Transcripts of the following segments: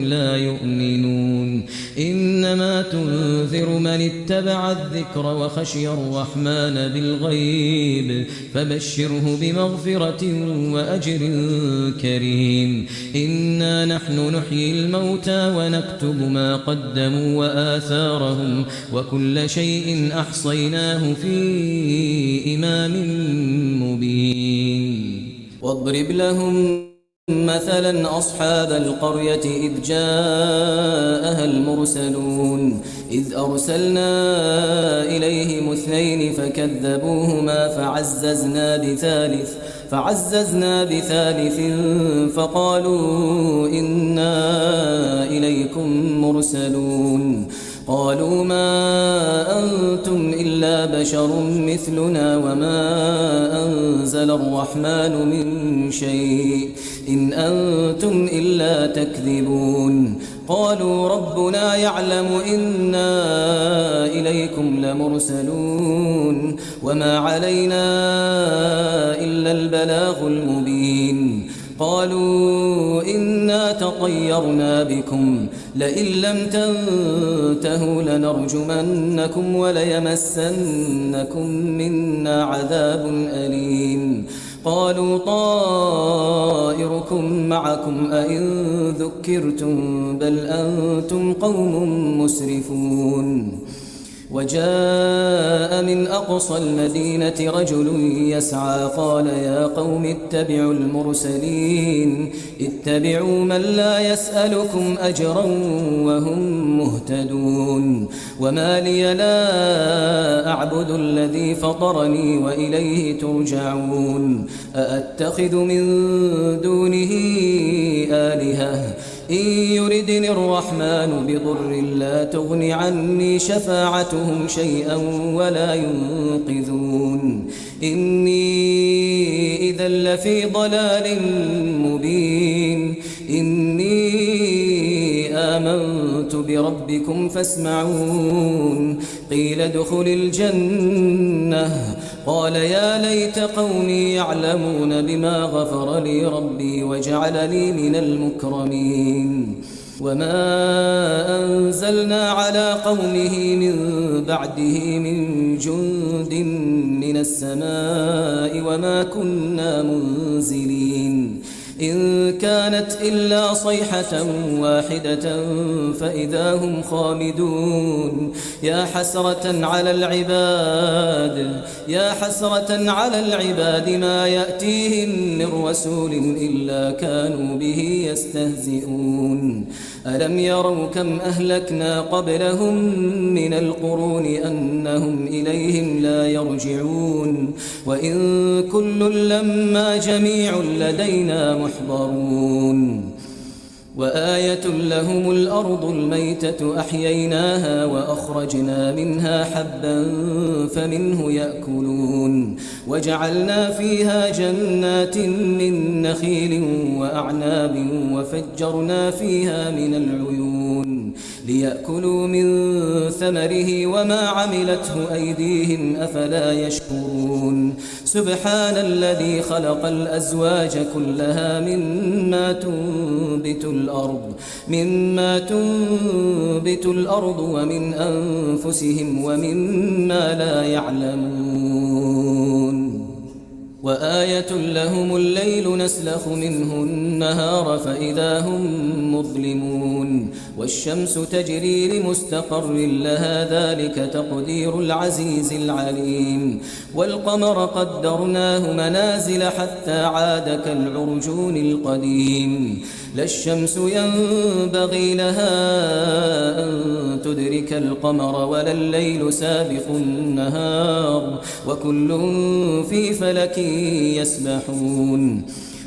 لا يؤمنون إنما تنذر من اتبع الذكر وخشي الرحمن بالغيب فبشره بمغفرة وأجر كريم إنا نحن نحيي الموتى ونكتب ما قدموا وآثارهم وكل شيء أحصيناه في إمام مبين واضرب لهم مثلا أصحاب القرية إذ جاءها المرسلون إذ أرسلنا إليهم 2 فكذبوهما فعززنا بثالث فقالوا إنا إليكم مرسلون قالوا ما أنتم إلا بشر مثلنا وما أنزل الرحمن من شيء إن أنتم إلا تكذبون قالوا ربنا يعلم إنا إليكم لمرسلون وما علينا إلا البلاغ المبين قالوا إنا تطيرنا بكم لئن لم تنتهوا لنرجمنكم وليمسنكم منا عذاب أليم قالوا طائركم معكم أئن ذكرتم بل أنتم قوم مسرفون وجاء من أقصى المدينة رجل يسعى قال يا قوم اتبعوا المرسلين اتبعوا من لا يسألكم أجرا وهم مهتدون وما لي لا أعبد الذي فطرني وإليه ترجعون أأتخذ من دونه آلهة إن يردني الرحمن بضر لا تغن عني شفاعتهم شيئا ولا ينقذون إني إذا لفي ضلال مبين إني آمنت بربكم فاسمعون قيل ادخل الجنة قال يا ليت قومي يعلمون بما غفر لي ربي وجعلني من المكرمين وما أنزلنا على قومه من بعده من جند من السماء وما كنا منزلين إن كانت إلا صيحة واحدة فإذا هم خامدون يا حسرة على العباد ما يأتيهم من رسول إلا كانوا به يستهزئون ألم يروا كم أهلكنا قبلهم من القرون أنهم إليهم لا يرجعون وإن كل لما جميع لدينا محضرون وآية لهم الأرض الميتة أحييناها وأخرجنا منها حبا فمنه يأكلون وجعلنا فيها جنات من نخيل وأعناب وفجرنا فيها من العيون ليأكلوا من ثمره وما عملته أيديهم أفلا يشكرون سبحان الذي خلق الأزواج كلها مما تنبت الأرض ومن أنفسهم ومما لا يعلمون وآية لهم الليل نسلخ منه النهار فإذا هم مظلمون والشمس تجري لمستقر لها ذلك تقدير العزيز العليم والقمر قدرناه منازل حتى عاد كالعرجون القديم لا الشمس ينبغي لها أن تدرك القمر ولا الليل سابق النهار وكل في فلك يسبحون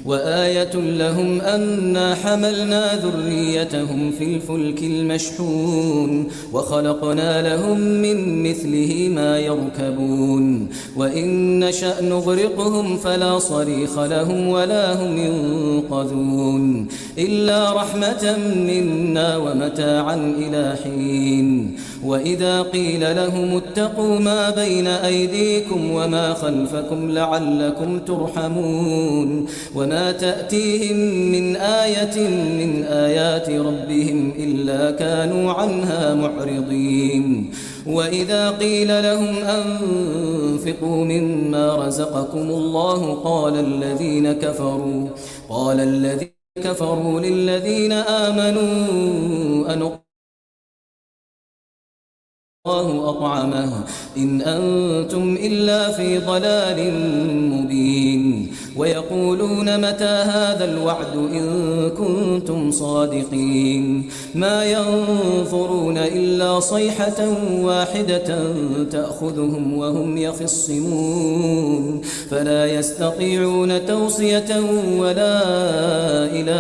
وآية لهم أنا حملنا ذريتهم في الفلك المشحون وخلقنا لهم من مثله ما يركبون وإن نشأ نغرقهم فلا صريخ لهم ولا هم ينقذون إلا رحمة منا ومتاعا إلى حين وإذا قيل لهم اتقوا ما بين أيديكم وما خلفكم لعلكم ترحمون وما وما تأتيهم من آية من آيات ربهم إلا كانوا عنها معرضين وإذا قيل لهم أنفقوا مما رزقكم الله قال الذين كفروا للذين آمنوا الله أطعمه إن أنتم إلا في ضلال مبين ويقولون متى هذا الوعد إن كنتم صادقين ما ينظرون إلا صيحة واحدة تأخذهم وهم يخصمون فلا يستطيعون توصية ولا إلى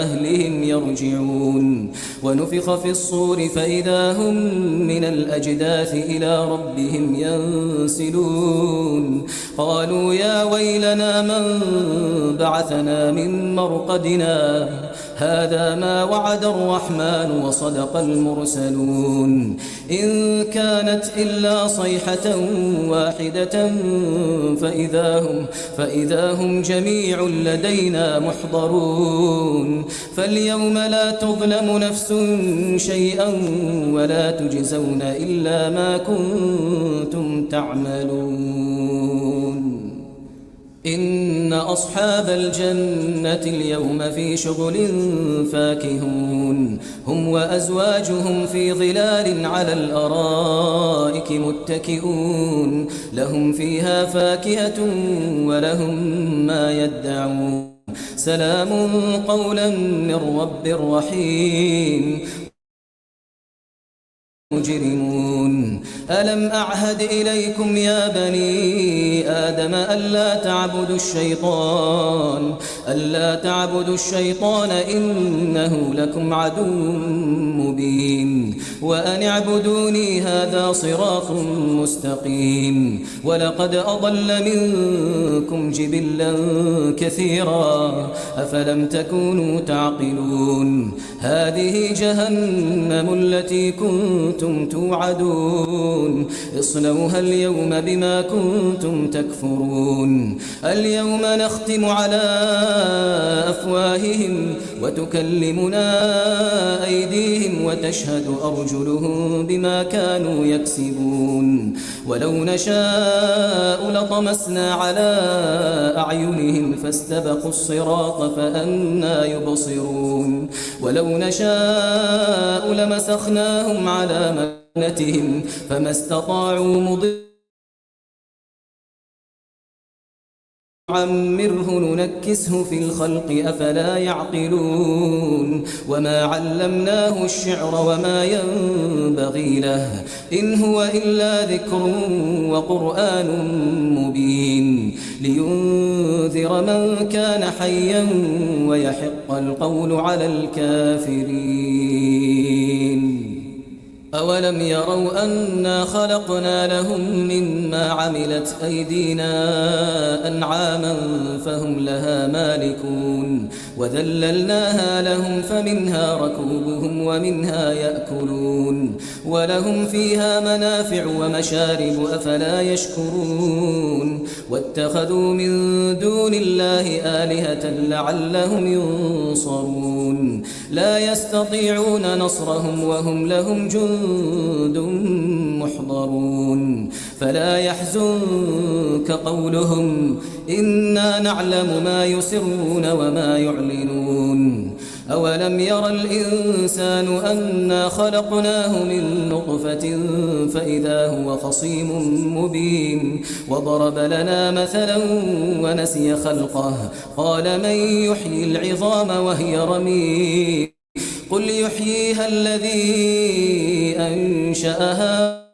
أهلهم يرجعون ونفخ في الصور فإذا هم من الأجداث إلى ربهم ينسلون قالوا يا ويلنا من بعثنا من مرقدنا هذا ما وعد الرحمن وصدق المرسلون إن كانت إلا صيحة واحدة فإذا هم جميع لدينا محضرون فاليوم لا تظلم نفس شيئا ولا تجزون إلا ما كنتم تعملون إن أصحاب الجنة اليوم في شغل فاكهون هم وأزواجهم في ظلال على الأرائك متكئون لهم فيها فاكهة ولهم ما يدعون سلام قولا من رب رحيم مجرمون ألم أعهد إليكم يا بني آدم ألا تعبدوا الشيطان إنه لكم عدو مبين وأن اعبدوني هذا صراط مستقيم ولقد أضل منكم جبلا كثيرا أفلم تكونوا تعقلون هذه جهنم التي كنتم توعدون اصلوها اليوم بما كنتم تكفرون اليوم نختم على أفواههم وتكلمنا أيديهم وتشهد أرجلهم بما كانوا يكسبون ولو نشاء لطمسنا على أعينهم فاستبقوا الصراط فأنى يبصرون ولو نشاء لمسخناهم على مكانتهم فما استطاعوا مضيا عمره ننكسه في الخلق أفلا يعقلون وما علمناه الشعر وما ينبغي له إن هو إلا ذكر وقرآن مبين لينذر من كان حيا ويحق القول على الكافرين أولم يروا أنا خلقنا لهم مما عملت أيدينا أنعاما فهم لها مالكون وذللناها لهم فمنها ركوبهم ومنها يأكلون ولهم فيها منافع ومشارب أفلا يشكرون واتخذوا من دون الله آلهة لعلهم ينصرون لا يستطيعون نصرهم وهم لهم جند محضرون فلا يحزنك قولهم إنا نعلم ما يسرون وما يعلنون أولم ير الإنسان أنا خلقناه من نطفة فإذا هو خصيم مبين وضرب لنا مثلا ونسي خلقه قال من يحيي العظام وهي رميم قل يحييها الذي أنشأها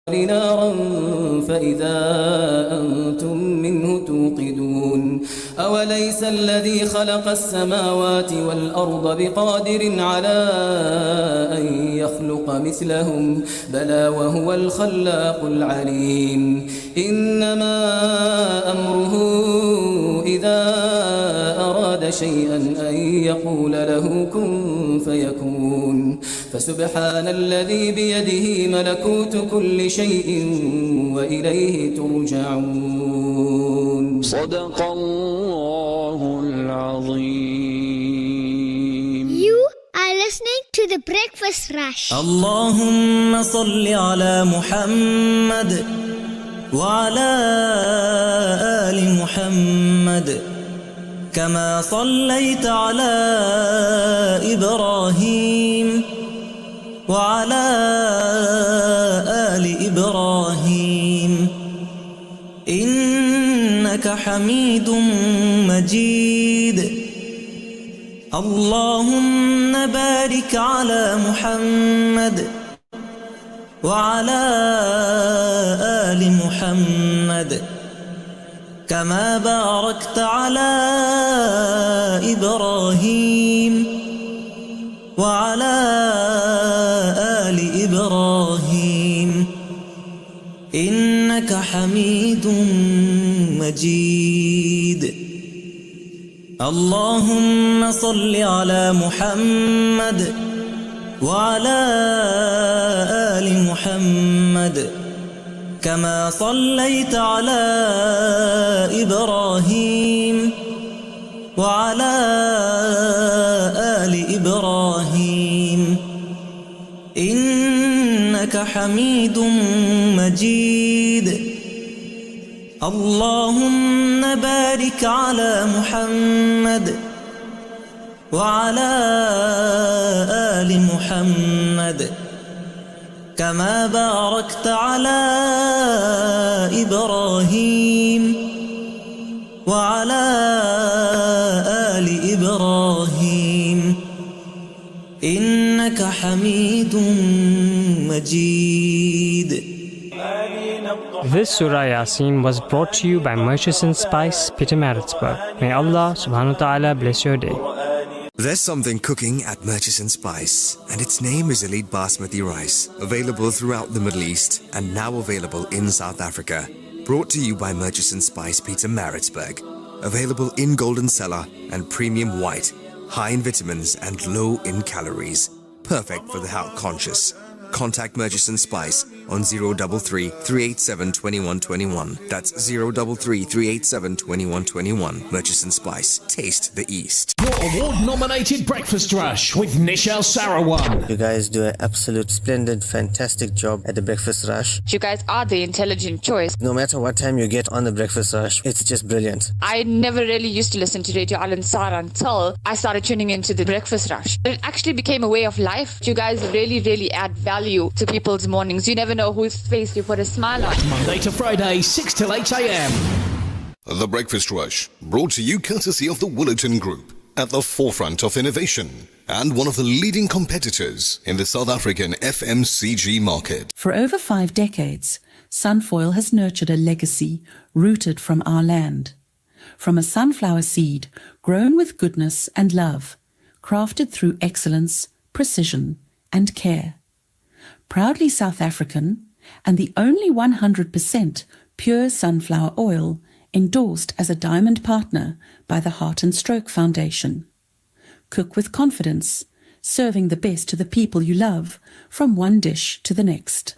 نارا فإذا أنتم منه توقدون أوليس الذي خلق السماوات والأرض بقادر على أن يخلق مثلهم بلى وهو الخلاق العليم إنما أمره إذا أراد شيئا أن يقول له كن فيكون فسبحان الذي بيده ملكوت كل شيء وإليه ترجعون صدق الله العظيم. You are listening to The Breakfast Rush. اللهم صل على محمد وعلى آل محمد كما صليت على إبراهيم وعلى آل إبراهيم إنك حميد مجيد. اللهم بارك على محمد وعلى آل محمد كما باركت على إبراهيم وعلى آل إبراهيم إنك حميد مجيد. اللهم صل على محمد وعلى آل محمد كما صليت على إبراهيم وعلى آل إبراهيم إنك حميد مجيد. اللهم بارك على محمد وعلى آل محمد كما باركت على إبراهيم وعلى آل إبراهيم إنك حميد مجيد. This Surah Yasin was brought to you by Murchison Spice, Pietermaritzburg. May Allah subhanahu wa ta'ala bless your day. There's something cooking at Murchison Spice, and its name is Elite Basmati Rice, available throughout the Middle East and now available in South Africa. Brought to you by Murchison Spice, Pietermaritzburg. Available in golden cellar and premium white, high in vitamins and low in calories. Perfect for the health conscious. Contact Murchison Spice on 033 387 2121. That's 033 387 2121. Murchison Spice. Taste the East. Your award-nominated Breakfast Rush with Nichal Sarawan. You guys do an absolute splendid, fantastic job at the Breakfast Rush. You guys are the intelligent choice. No matter what time you get on the Breakfast Rush, it's just brilliant. I never really used to listen to Radio Al Ansar until I started tuning into the Breakfast Rush. It actually became a way of life. You guys really add value to people's mornings. You never know whose face you put a smile on. Monday to Friday, 6 till 8 a.m. The Breakfast Rush, brought to you courtesy of the Woolerton Group, at the forefront of innovation and one of the leading competitors in the South African FMCG market. For over 5 decades, Sunfoil has nurtured a legacy rooted from our land. From a sunflower seed grown with goodness and love, crafted through excellence, precision, and care. Proudly South African, and the only 100% pure sunflower oil endorsed as a diamond partner by the Heart and Stroke Foundation. Cook with confidence, serving the best to the people you love, from one dish to the next.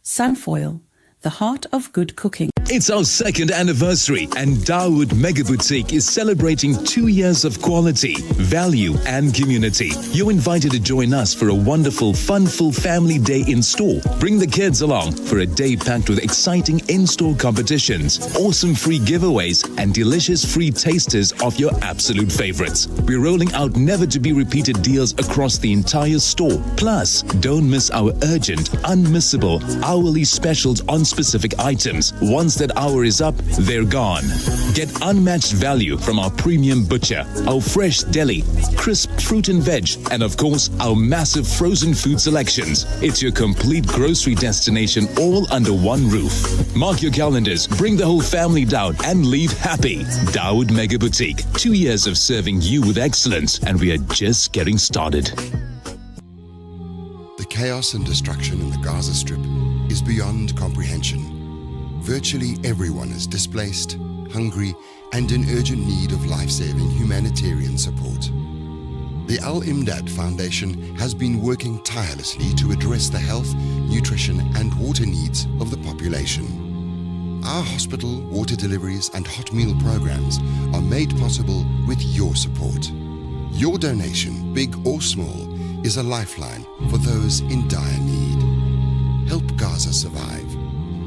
Sunfoil, the heart of good cooking. It's our 2nd anniversary, and Dawood Mega Boutique is celebrating 2 years of quality, value, and community. You're invited to join us for a wonderful, fun-filled family day in store. Bring the kids along for a day packed with exciting in-store competitions, awesome free giveaways, and delicious free tasters of your absolute favorites. We're rolling out never-to-be-repeated deals across the entire store. Plus, don't miss our urgent, unmissable, hourly specials on specific items. Once that hour is up, they're gone. Get unmatched value from our premium butcher, our fresh deli, crisp fruit and veg, and of course, our massive frozen food selections. It's your complete grocery destination all under one roof. Mark your calendars, bring the whole family down, and leave happy. Dawood Mega Boutique, 2 years of serving you with excellence, and we are just getting started. The chaos and destruction in the Gaza Strip is beyond comprehension. Virtually everyone is displaced hungry, and in urgent need of life-saving humanitarian support. The Al-Imdad Foundation has been working tirelessly to address the health, nutrition, and water needs of the population. Our hospital, water deliveries, and hot meal programs are made possible with your support. Your donation, big or small, is a lifeline for those in dire need. Help Gaza survive.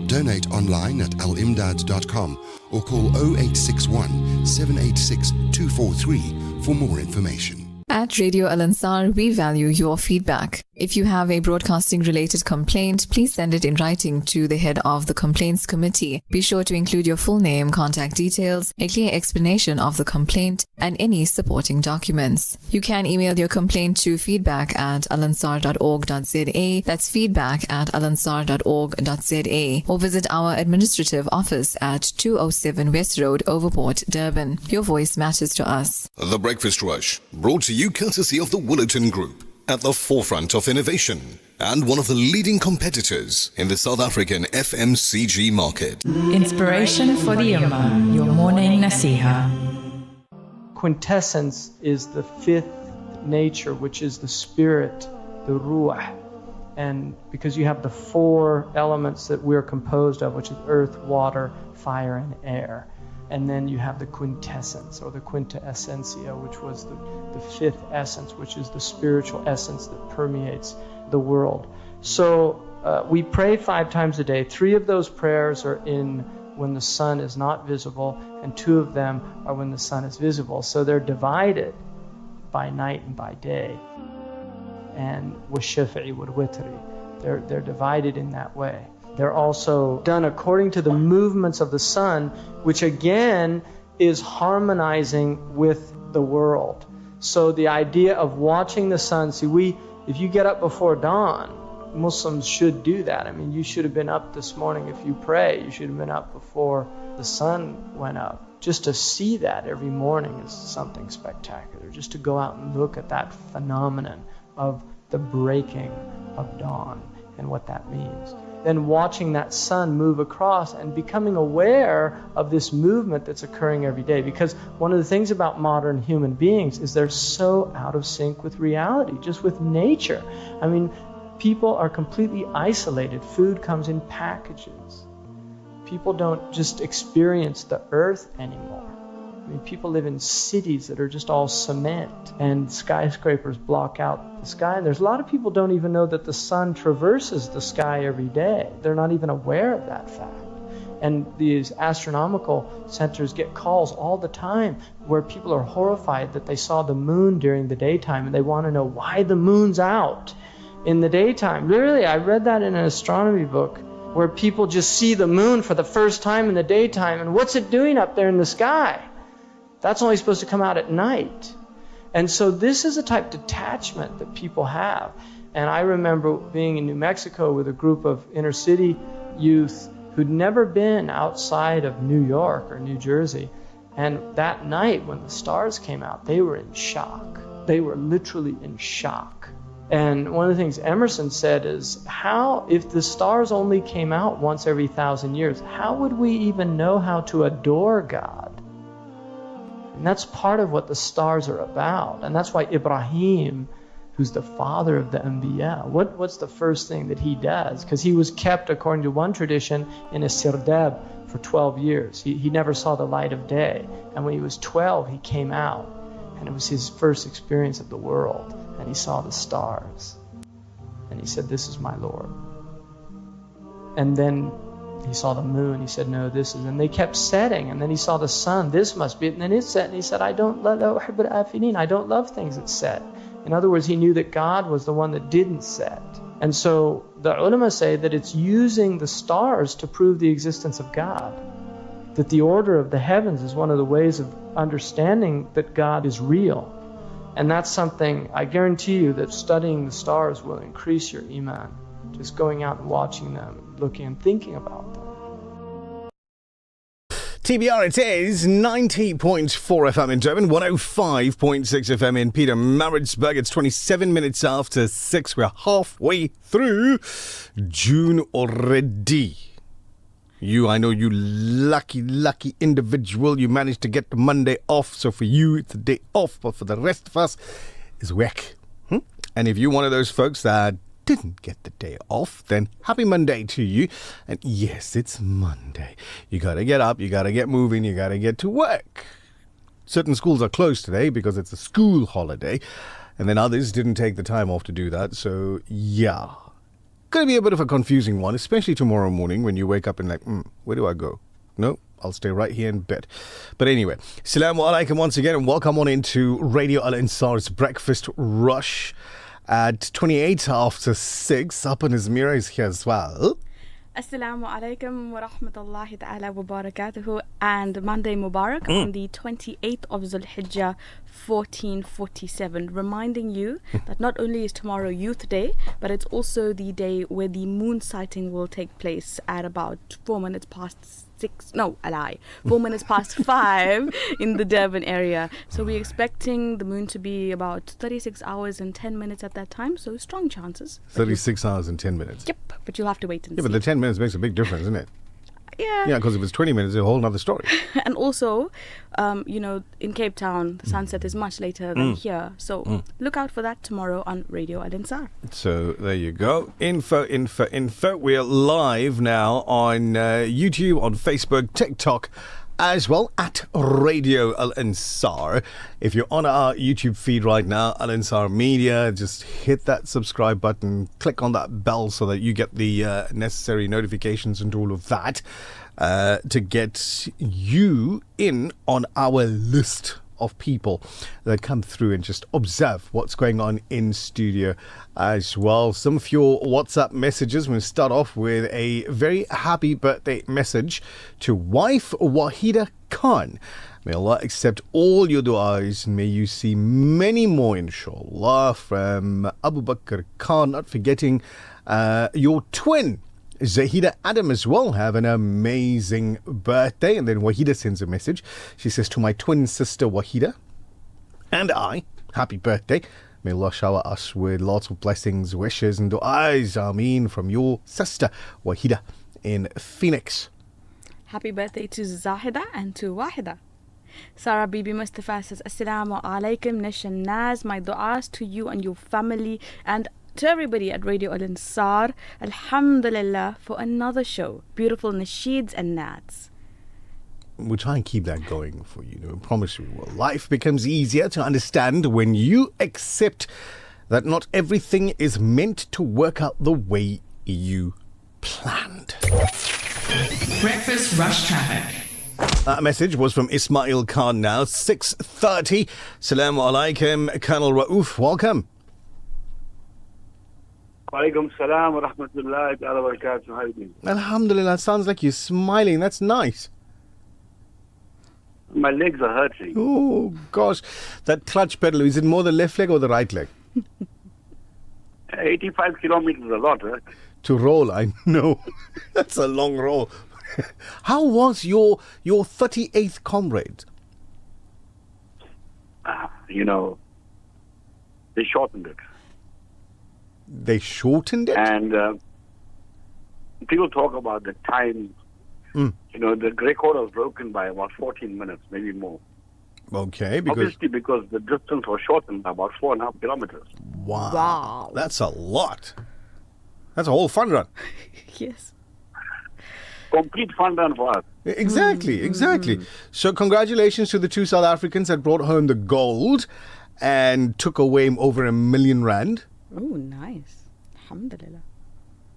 Donate online at alimdad.com or call 0861 786 243 for more information. At Radio Al Ansar, we value your feedback. If you have a broadcasting-related complaint, please send it in writing to the head of the Complaints Committee. Be sure to include your full name, contact details, a clear explanation of the complaint, and any supporting documents. You can email your complaint to feedback@alansar.org.za. That's feedback@alansar.org.za. Or visit our administrative office at 207 West Road, Overport, Durban. Your voice matters to us. The Breakfast Rush, brought to you courtesy of the Woolerton Group, at the forefront of innovation and one of the leading competitors in the South African FMCG market. Inspiration for the Ummah, your morning nasiha. Quintessence is the fifth nature, which is the spirit, the ruh. And because you have the four elements that we're composed of, which is earth, water, fire, and air. And then you have the quintessence, or the quinta essentia, which was the fifth essence, which is the spiritual essence that permeates the world. So we pray 5 times a day. 3 of those prayers are in when the sun is not visible, and 2 of them are when the sun is visible. So they're divided by night and by day. And washafi'i wal witri, they're divided in that way. They're also done according to the movements of the sun, which again is harmonizing with the world. So the idea of watching the sun, if you get up before dawn, Muslims should do that. I mean, you should have been up this morning. If you pray, you should have been up before the sun went up. Just to see that every morning is something spectacular. Just to go out and look at that phenomenon of the breaking of dawn and what that means. Then watching that sun move across and becoming aware of this movement that's occurring every day. Because one of the things about modern human beings is they're so out of sync with reality, just with nature. I mean, people are completely isolated. Food comes in packages. People don't just experience the earth anymore. I mean, people live in cities that are just all cement, and skyscrapers block out the sky. And there's a lot of people don't even know that the sun traverses the sky every day. They're not even aware of that fact. And these astronomical centers get calls all the time where people are horrified that they saw the moon during the daytime, and they want to know why the moon's out in the daytime. Literally, I read that in an astronomy book where people just see the moon for the first time in the daytime, and what's it doing up there in the sky? That's only supposed to come out at night. And so this is a type of detachment that people have. And I remember being in New Mexico with a group of inner city youth who'd never been outside of New York or New Jersey. And that night when the stars came out, they were in shock. They were literally in shock. And one of the things Emerson said is, if the stars only came out once every 1,000 years, how would we even know how to adore God? And that's part of what the stars are about. And that's why Ibrahim, who's the father of the Anbiya, what's the first thing that he does? Because he was kept, according to one tradition, in a sirdab for 12 years. He never saw the light of day. And when he was 12, he came out. And it was his first experience of the world. And he saw the stars. And he said, "This is my Lord." And then he saw the moon. He said, "No, this is." And they kept setting. And then he saw the sun. "This must be it." And then it set. And he said, I don't love things that set. In other words, he knew that God was the one that didn't set. And so the ulama say that it's using the stars to prove the existence of God. That the order of the heavens is one of the ways of understanding that God is real. And that's something, I guarantee you, that studying the stars will increase your iman. Just going out and watching them, looking and thinking about them. TBR, it is 90.4 FM in Durban, 105.6 FM in Pietermaritzburg. It's 27 minutes after 6. We're halfway through June already. I know you lucky individual. You managed to get the Monday off. So for you, it's a day off. But for the rest of us, it's work. And if you're one of those folks that didn't get the day off, then happy Monday to you. And yes, it's Monday. You got to get up. You got to get moving. You got to get to work. Certain schools are closed today because it's a school holiday. And then others didn't take the time off to do that. So, yeah. Going to be a bit of a confusing one, especially tomorrow morning when you wake up and like, where do I go? No, I'll stay right here in bed. But anyway, Assalamu alaikum once again and welcome on into Radio Al Ansar's Breakfast Rush at 28 after 6. Up and Nazmeera is here as well. Assalamu alaikum wa rahmatullahi ta'ala wa barakatuhu, and Monday Mubarak on the 28th of Zulhijjah 1447, reminding you that not only is tomorrow Youth Day, but it's also the day where the moon sighting will take place at about 4 minutes past 5 in the Durban area. So we're expecting the moon to be about 36 hours and 10 minutes at that time, so strong chances. 36 hours and 10 minutes. Yep, but you'll have to wait and see. Yeah, but the 10 minutes makes a big difference, isn't it? Yeah. Yeah, because if it's 20 minutes, it's a whole other story. And also, in Cape Town, the sunset is much later than here. So look out for that tomorrow on Radio Al Ansar. So there you go. Info. We're live now on YouTube, on Facebook, TikTok, as well at Radio Al Ansar. If you're on our YouTube feed right now, Al Ansar Media, just hit that subscribe button, click on that bell so that you get the necessary notifications and all of that to get you in on our list of people that come through and just observe what's going on in studio as well. Some of your WhatsApp messages. We'll start off with a very happy birthday message to wife Wahida Khan. May Allah accept all your du'as. May you see many more, inshallah, from Abu Bakr Khan. Not forgetting your twin Zahida Adam as well. Have an amazing birthday. And then Wahida sends a message. She says, to my twin sister Wahida and I, happy birthday. May Allah shower us with lots of blessings, wishes and du'as. Ameen. From your sister Wahida in Phoenix. Happy birthday to Zahida and to Wahida. Sarah Bibi Mustafa says, Assalamu alaikum Nish and Naz. My du'as to you and your family and to everybody at Radio Al Ansar. Alhamdulillah for another show. Beautiful nasheeds and nats. We'll try and keep that going for you. I promise you. Well, life becomes easier to understand when you accept that not everything is meant to work out the way you planned. Breakfast Rush Traffic. That message was from Ismail Khan now. 6:30. Assalamu alaikum, Colonel Raouf. Welcome. Walaikum salam wa rahmatullahi wa barakatuh. How are you doing? Alhamdulillah. Sounds like you're smiling. That's nice. My legs are hurting. Oh, gosh. That clutch pedal, is it more the left leg or the right leg? 85 kilometers is a lot, right? To roll, I know. That's a long roll. How was your 38th comrade? They shortened it. They shortened it? And people talk about the time. The record was broken by about 14 minutes, maybe more. Okay, Obviously because the distance was shortened by about 4.5 kilometers. Wow. That's a lot. That's a whole fun run. Yes. Complete fun run for us. Exactly. So congratulations to the two South Africans that brought home the gold and took away over R1 million. Oh, nice. Alhamdulillah.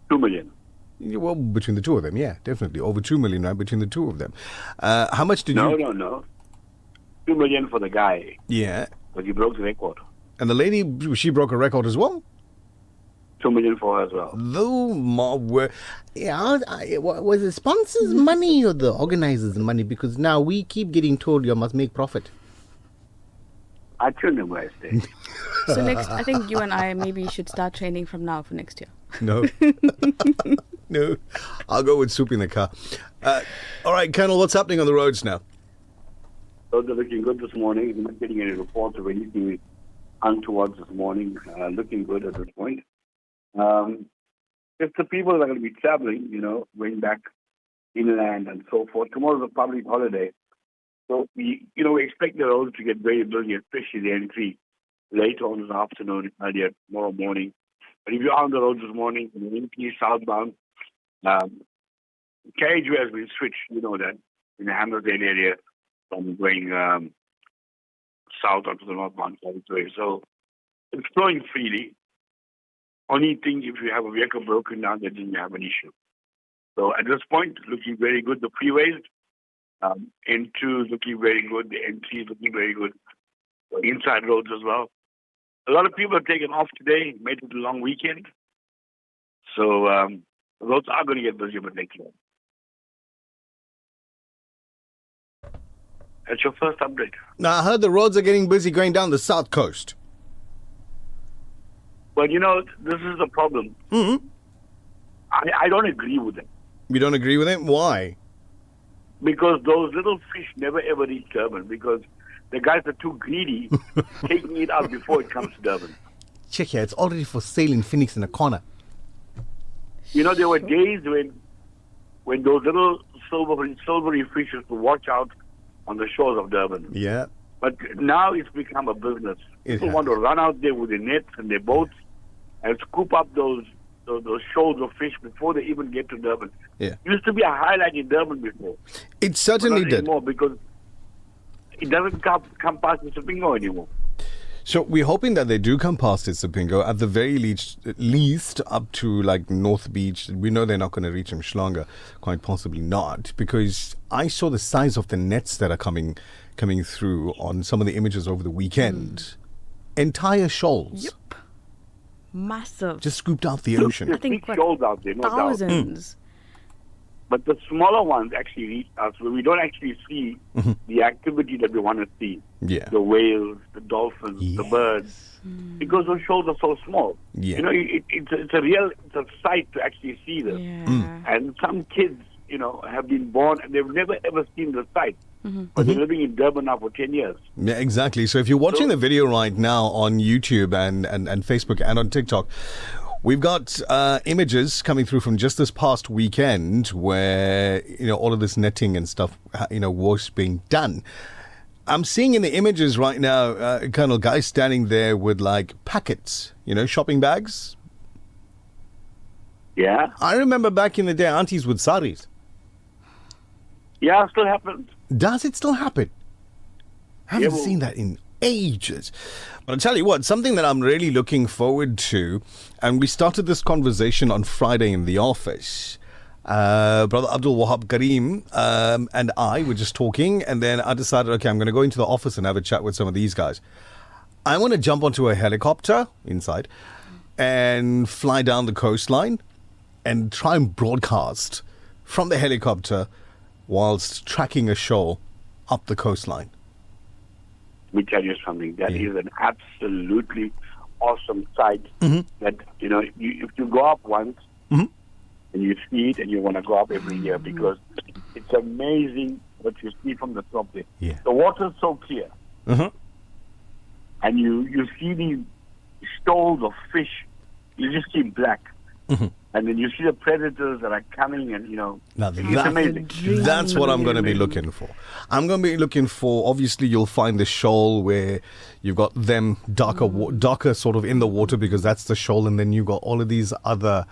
2 million. Well, between the two of them, yeah, definitely. Over 2 million between the two of them. How much did you... No. 2 million for the guy. Yeah. But he broke the record. And the lady, she broke a record as well? 2 million for her as well. Was the sponsors' money or the organizers' money? Because now we keep getting told you must make profit. I tuned him where I stay. So next, I think you and I maybe should start training from now for next year. No. No. I'll go with soup in the car. All right, Colonel, what's happening on the roads now? Roads are looking good this morning. I'm not getting any reports of anything untoward this morning. Looking good at this point. If the people that are going to be traveling, going back inland and so forth. Tomorrow's a public holiday. So we expect the roads to get very busy, especially the N3 later on in the afternoon, earlier tomorrow morning. But if you're on the road this morning, in the N3 southbound, carriageway has been switched, you know that, in the Hammersdale area from going south onto the northbound carriageway. So it's flowing freely. Only thing, if you have a vehicle broken down, then you have an issue. So at this point, looking very good. The freeways, N2 is looking very good. The N3 is looking very good. The inside roads as well. A lot of people have taken off today, made it a long weekend. So roads are going to get busy, but next year. That's your first update. Now, I heard the roads are getting busy going down the south coast. Well, this is the problem. Mm-hmm. I don't agree with it. You don't agree with it? Why? Because those little fish never ever reach Durban because the guys are too greedy taking it out before it comes to Durban. Check here, it's already for sale in Phoenix in a corner. There were days when those little silvery fish used to watch out on the shores of Durban. Yeah. But now it's become a business. People want to run out there with their nets and their boats and scoop up those shoals of fish before they even get to Durban. Yeah. It used to be a highlight in Durban before. It certainly did. Anymore because it doesn't come past the Sipingo anymore. So we're hoping that they do come past Sipingo at the very least up to like North Beach. We know they're not going to reach Mshlanga, quite possibly not, because I saw the size of the nets that are coming through on some of the images over the weekend. Entire shoals. Yep. Massive. Just scooped out the ocean. I think shoals out there, no thousands. But the smaller ones actually reach us where we don't actually see the activity that we want to see. Yeah. The whales, the dolphins, the birds. Because those shoals are so small. Yeah. It's a sight to actually see them. Yeah. And some kids, have been born and they've never ever seen the sight. But they're living in Durban now for 10 years. Yeah, exactly. So if you're watching the video right now on YouTube and Facebook and on TikTok, we've got images coming through from just this past weekend where, all of this netting and stuff, was being done. I'm seeing in the images right now, Colonel, guys standing there with like packets, shopping bags. Yeah. I remember back in the day, aunties with saris. Yeah, it still happens. Does it still happen? I haven't seen that in ages. But I'll tell you what, something that I'm really looking forward to, and we started this conversation on Friday in the office. Brother Abdul Wahab Karim and I were just talking, and then I decided, okay, I'm going to go into the office and have a chat with some of these guys. I want to jump onto a helicopter inside and fly down the coastline and try and broadcast from the helicopter whilst tracking a shoal up the coastline. Let me tell you something. That is an absolutely awesome sight. That if you go up once and you see it, and you want to go up every year because it's amazing what you see from the top there. Yeah. The water's so clear, and you see these shoals of fish. You just see black. And then you see the predators that are coming, and now it's amazing. That's what I'm going to be looking for. I'm going to be looking for, obviously you'll find the shoal where you've got them darker sort of in the water because that's the shoal, and then you've got all of these other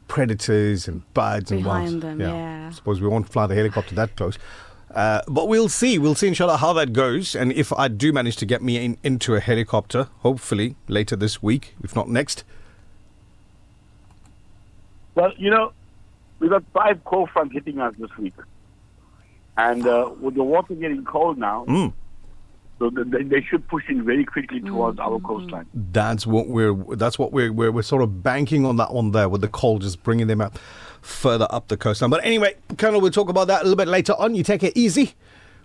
predators and birds behind and them. Yeah. I suppose we won't fly the helicopter that close. But we'll see inshallah how that goes, and if I do manage to get me into a helicopter, hopefully later this week, if not next. Well, we've got 5 cold fronts hitting us this week. And with the water getting cold now, so they should push in very quickly towards our coastline. That's what we're sort of banking on that one there, with the cold just bringing them up further up the coastline. But anyway, Colonel, we'll talk about that a little bit later on. You take it easy.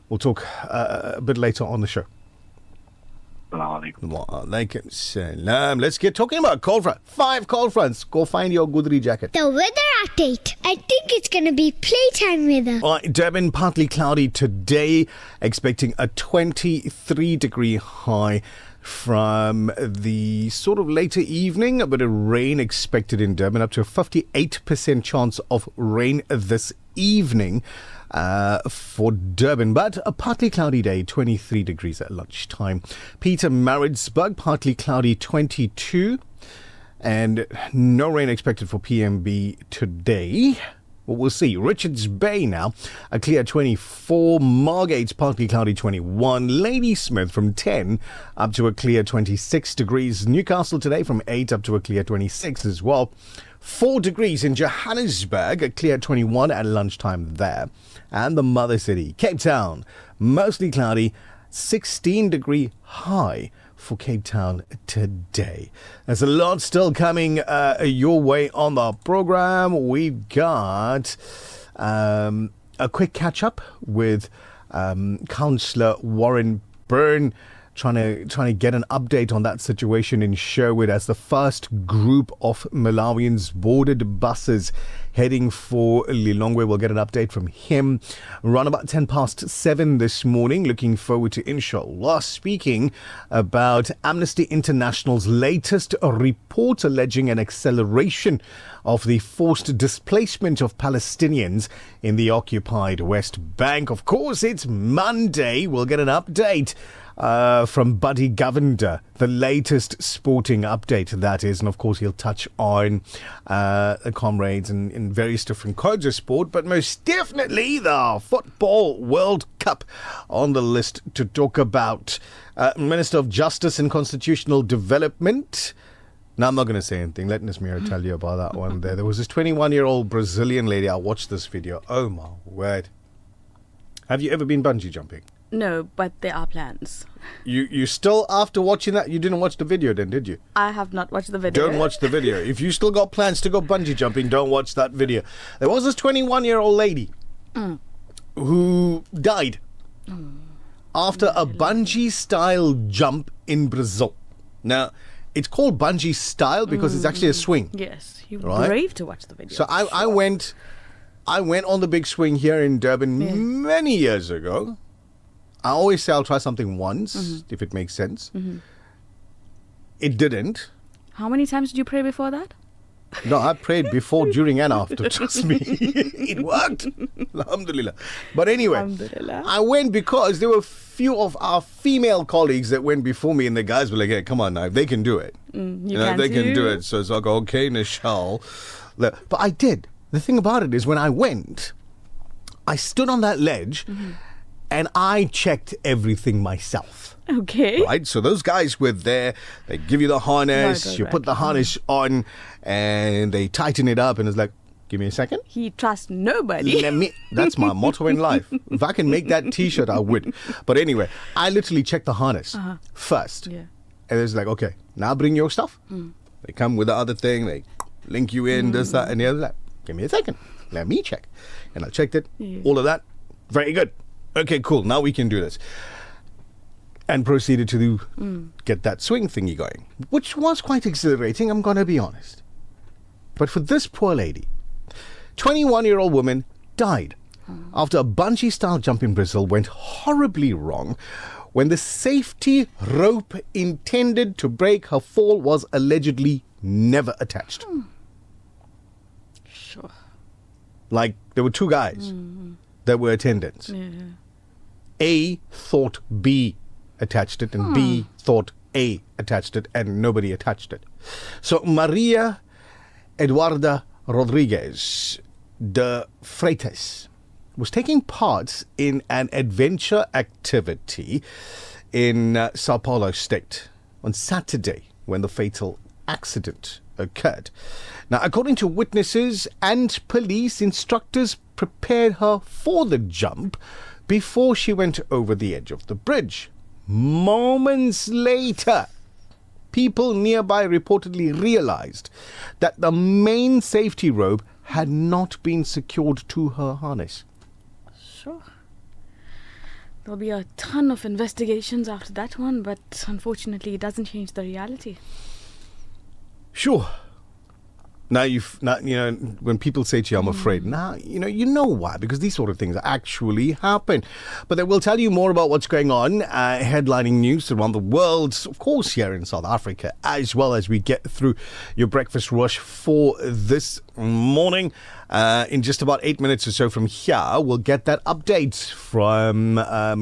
We'll talk a bit later on the show. Walaikum salam. Let's get talking about cold front. 5 cold fronts. Go find your Gudri jacket. The weather update. I think it's going to be playtime weather. All right, Durban, partly cloudy today. Expecting a 23-degree high from the sort of later evening. A bit of rain expected in Durban. Up to a 58% chance of rain this evening for Durban, but a partly cloudy day, 23 degrees at lunchtime. Pietermaritzburg, partly cloudy, 22, and no rain expected for PMB today. Well, we'll see. Richards Bay now, a clear 24. Margate's partly cloudy 21. Ladysmith from 10 up to a clear 26 degrees. Newcastle today from 8 up to a clear 26 as well. 4 degrees in Johannesburg, a clear 21 at lunchtime there. And the mother city, Cape Town, mostly cloudy, 16-degree high for Cape Town today. There's a lot still coming your way on the program. We've got a quick catch-up with Councillor Warren Byrne, trying to get an update on that situation in Sherwood as the first group of Malawians boarded buses heading for Lilongwe. We'll get an update from him around about 7:10 this morning. Looking forward to inshallah speaking about Amnesty International's latest report alleging an acceleration of the forced displacement of Palestinians in the occupied West Bank. Of course, it's Monday. We'll get an update from Buddy Govender, the latest sporting update, that is. And of course, he'll touch on the comrades in various different codes of sport, but most definitely the Football World Cup on the list to talk about. Minister of Justice and Constitutional Development. Now, I'm not going to say anything. Let Nazmeera tell you about that one there. There was this 21-year-old Brazilian lady. I watched this video. Oh, my word. Have you ever been bungee jumping? No, but there are plans. You still, after watching that, you didn't watch the video then, did you? I have not watched the video. Don't watch the video. If you still got plans to go bungee jumping, don't watch that video. There was this 21-year-old lady who died after a bungee-style jump in Brazil. Now, it's called bungee style because it's actually a swing. Yes, you were right? brave to watch the video. So I went on the big swing here in Durban many years ago. I always say I'll try something once if it makes sense. It didn't. How many times did you pray before that? No, I prayed before, during and after. Trust me. It worked. Alhamdulillah. But anyway, Alhamdulillah. I went because there were a few of our female colleagues that went before me, and the guys were like, hey, come on now, if they can do it. They can do it. So it's like, okay, Nichal. But I did. The thing about it is when I went, I stood on that ledge and I checked everything myself. Okay. Right, so those guys were there. They give you the harness. You put the harness on, and they tighten it up. And it's like, give me a second. He trusts nobody. That's my motto in life. If I can make that T-shirt, I would. But anyway, I literally checked the harness first, and it's like, okay, now bring your stuff. They come with the other thing. They link you in, this, that, and the other. Like, give me a second. Let me check. And I checked it. All of that. Very good. Okay, cool. Now we can do this. And proceeded to get that swing thingy going, which was quite exhilarating, I'm going to be honest. But for this poor lady, 21-year-old woman died after a bungee-style jump in Brazil went horribly wrong when the safety rope intended to break her fall was allegedly never attached. Sure. Like, there were two guys that were attendants. A thought B attached it, and B thought A attached it, and nobody attached it. So Maria Eduarda Rodriguez de Freitas was taking part in an adventure activity in Sao Paulo state on Saturday when the fatal accident occurred. Now, according to witnesses and police, instructors prepared her for the jump before she went over the edge of the bridge. Moments later, people nearby reportedly realized that the main safety rope had not been secured to her harness. Sure. There'll be a ton of investigations after that one, but unfortunately it doesn't change the reality. Sure. Now, when people say to you, I'm afraid, now, you know why, because these sort of things actually happen. But they will tell you more about what's going on, headlining news around the world, of course, here in South Africa, as well as we get through your breakfast rush for this morning. In just about 8 minutes or so from here, we'll get that update from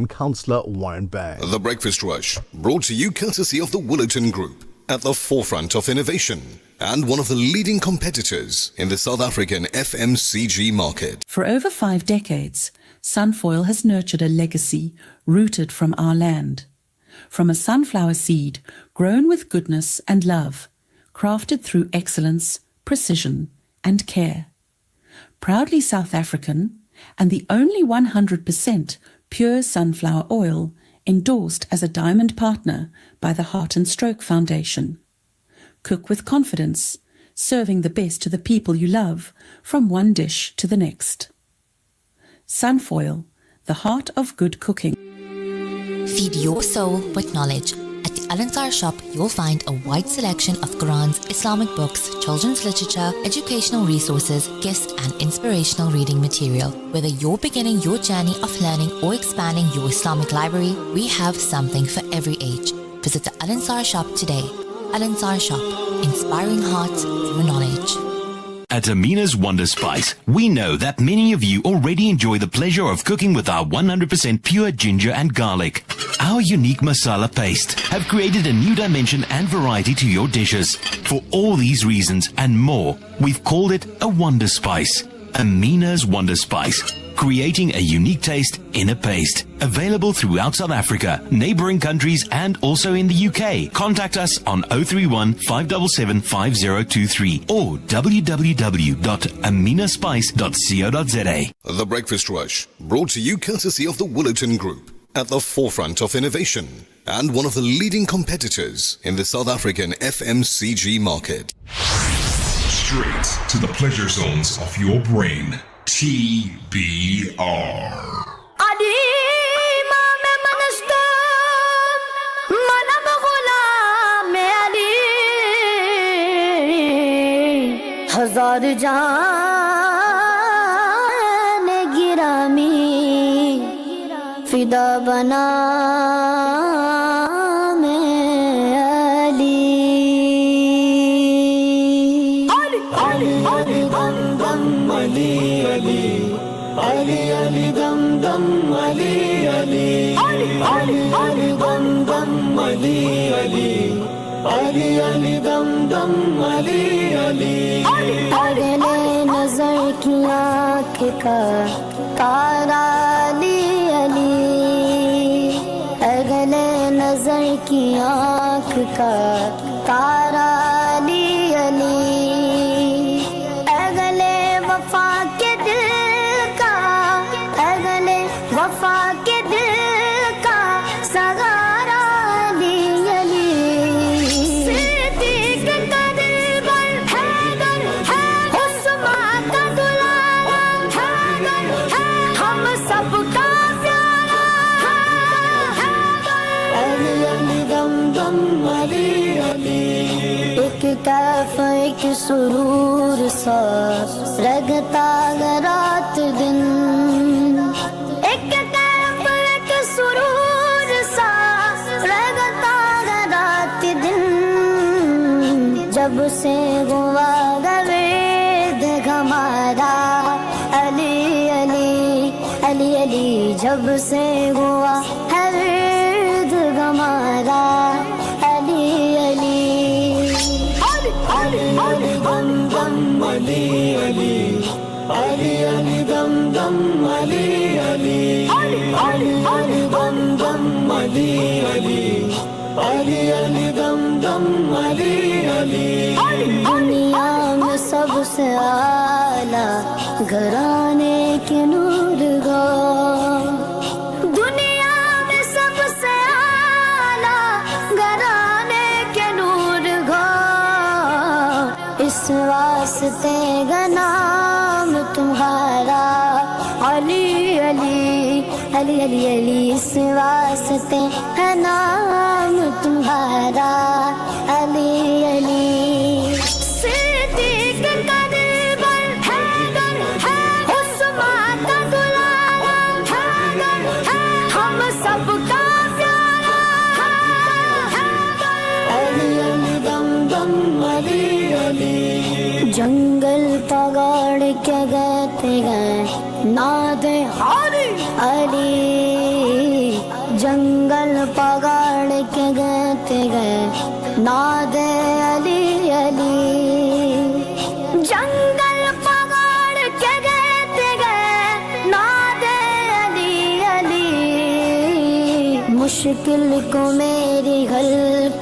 Councillor Warren Bay. The Breakfast Rush, brought to you courtesy of the Woolerton Group, at the forefront of innovation and one of the leading competitors in the South African FMCG market. For over 5 decades, Sunfoil has nurtured a legacy rooted from our land. From a sunflower seed grown with goodness and love, crafted through excellence, precision and care. Proudly South African and the only 100% pure sunflower oil endorsed as a diamond partner by the Heart and Stroke Foundation. Cook with confidence, serving the best to the people you love from one dish to the next. Sunfoil, the heart of good cooking. Feed your soul with knowledge. At the Al-Ansar shop, you'll find a wide selection of Qurans, Islamic books, children's literature, educational resources, gifts and inspirational reading material. Whether you're beginning your journey of learning or expanding your Islamic library, we have something for every age. Visit the Al-Ansar shop today. Al-Ansar shop, inspiring hearts through knowledge. At Amina's Wonder Spice, we know that many of you already enjoy the pleasure of cooking with our 100% pure ginger and garlic. Our unique masala paste have created a new dimension and variety to your dishes. For all these reasons and more, we've called it a Wonder Spice. Amina's Wonder Spice, creating a unique taste in a paste. Available throughout South Africa, neighboring countries and also in the UK. Contact us on 031 577 5023 or www.aminaspice.co.za. The Breakfast Rush, brought to you courtesy of the Woolerton Group, at the forefront of innovation and one of the leading competitors in the South African FMCG market. Straight to the pleasure zones of your brain. TBR. हजार जान गिरामी फिदा बना मैं अली अली अली दम दम अली अली अली अली दम दम अली अली अली अली दम दम अली अली अली अली दम दम अली अली अगले नजर की आँख का तारा अली अली अगले नजर की आँख का तारा अली अली अगले वफा के दिल का अगले वफा के दिल का सगारा अली अली कैफ एक सुरूर सा रगता रात दिन एक कैफ एक सुरूर सा रगता रात दिन जब से हुआ गवेद हमारा अली अली अली अली जब से हुआ गवेद हमारा अली अली अली अली दम दम अली अली अली अली दम दम अली अली अली अली दम दम अली अली अली अली दम दम अली अली दुनिया में सबसे आला घराने के नूर गो दुनिया में सबसे आला घराने के नूर गो इस वास्ते का नाम तुम्हारा अली अली अली अली अली इस वास्ते है नाम तुम्हारा अली अली सिद्दीक का दिलबर हैदर है उस्मान का दुलारा हैदर है हम सबका प्यारा अली अली दम दम अली अली जंगल पगाड़ के गाते गए नादे अली जंगल पगाड़ के गाते गए नादे अली अली जंगल पगाड़ के गाते गए नादे अली अली मुश्किल को मेरी हल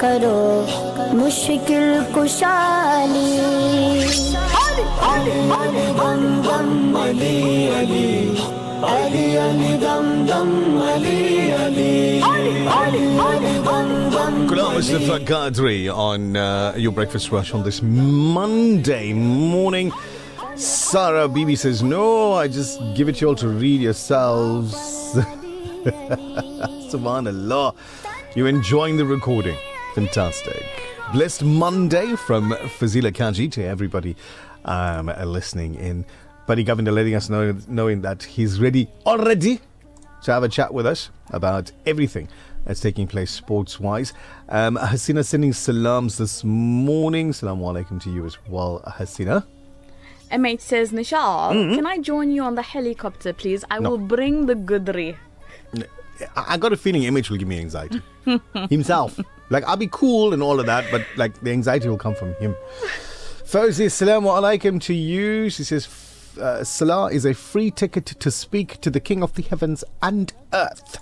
करो मुश्किल कुशाली अली अली दम दम अली अली अली अली दम दम अली अली अली अली दम दम. Good afternoon, Mr. Qadri on your breakfast rush on this Monday morning. Sarah Bibi says, no, I just give it to you all to read yourselves. Subhanallah. You're enjoying the recording. Fantastic. Blessed Monday from Fazila Kaji to everybody listening in. Buddy Governor letting us know, knowing that he's ready already to have a chat with us about everything that's taking place sports-wise. Hasina sending salams this morning. Assalamu alaikum to you as well, Hasina. A mate says, Nichal, can I join you on the helicopter, please? I will bring the goodri. I got a feeling Image will give me anxiety. Himself. Like, I'll be cool and all of that, but like the anxiety will come from him. Fawzi, assalamu alaikum to you. She says, Salah is a free ticket to speak to the King of the Heavens and Earth.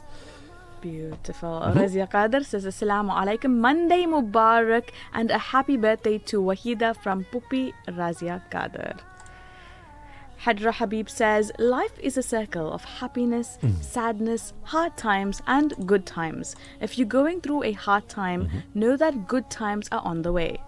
Beautiful. Razia Qadir says, Assalamu alaikum. Monday Mubarak and a happy birthday to Wahida from Pupi Razia Qadir. Hadra Habib says, life is a circle of happiness, sadness, hard times and good times. If you're going through a hard time, know that good times are on the way.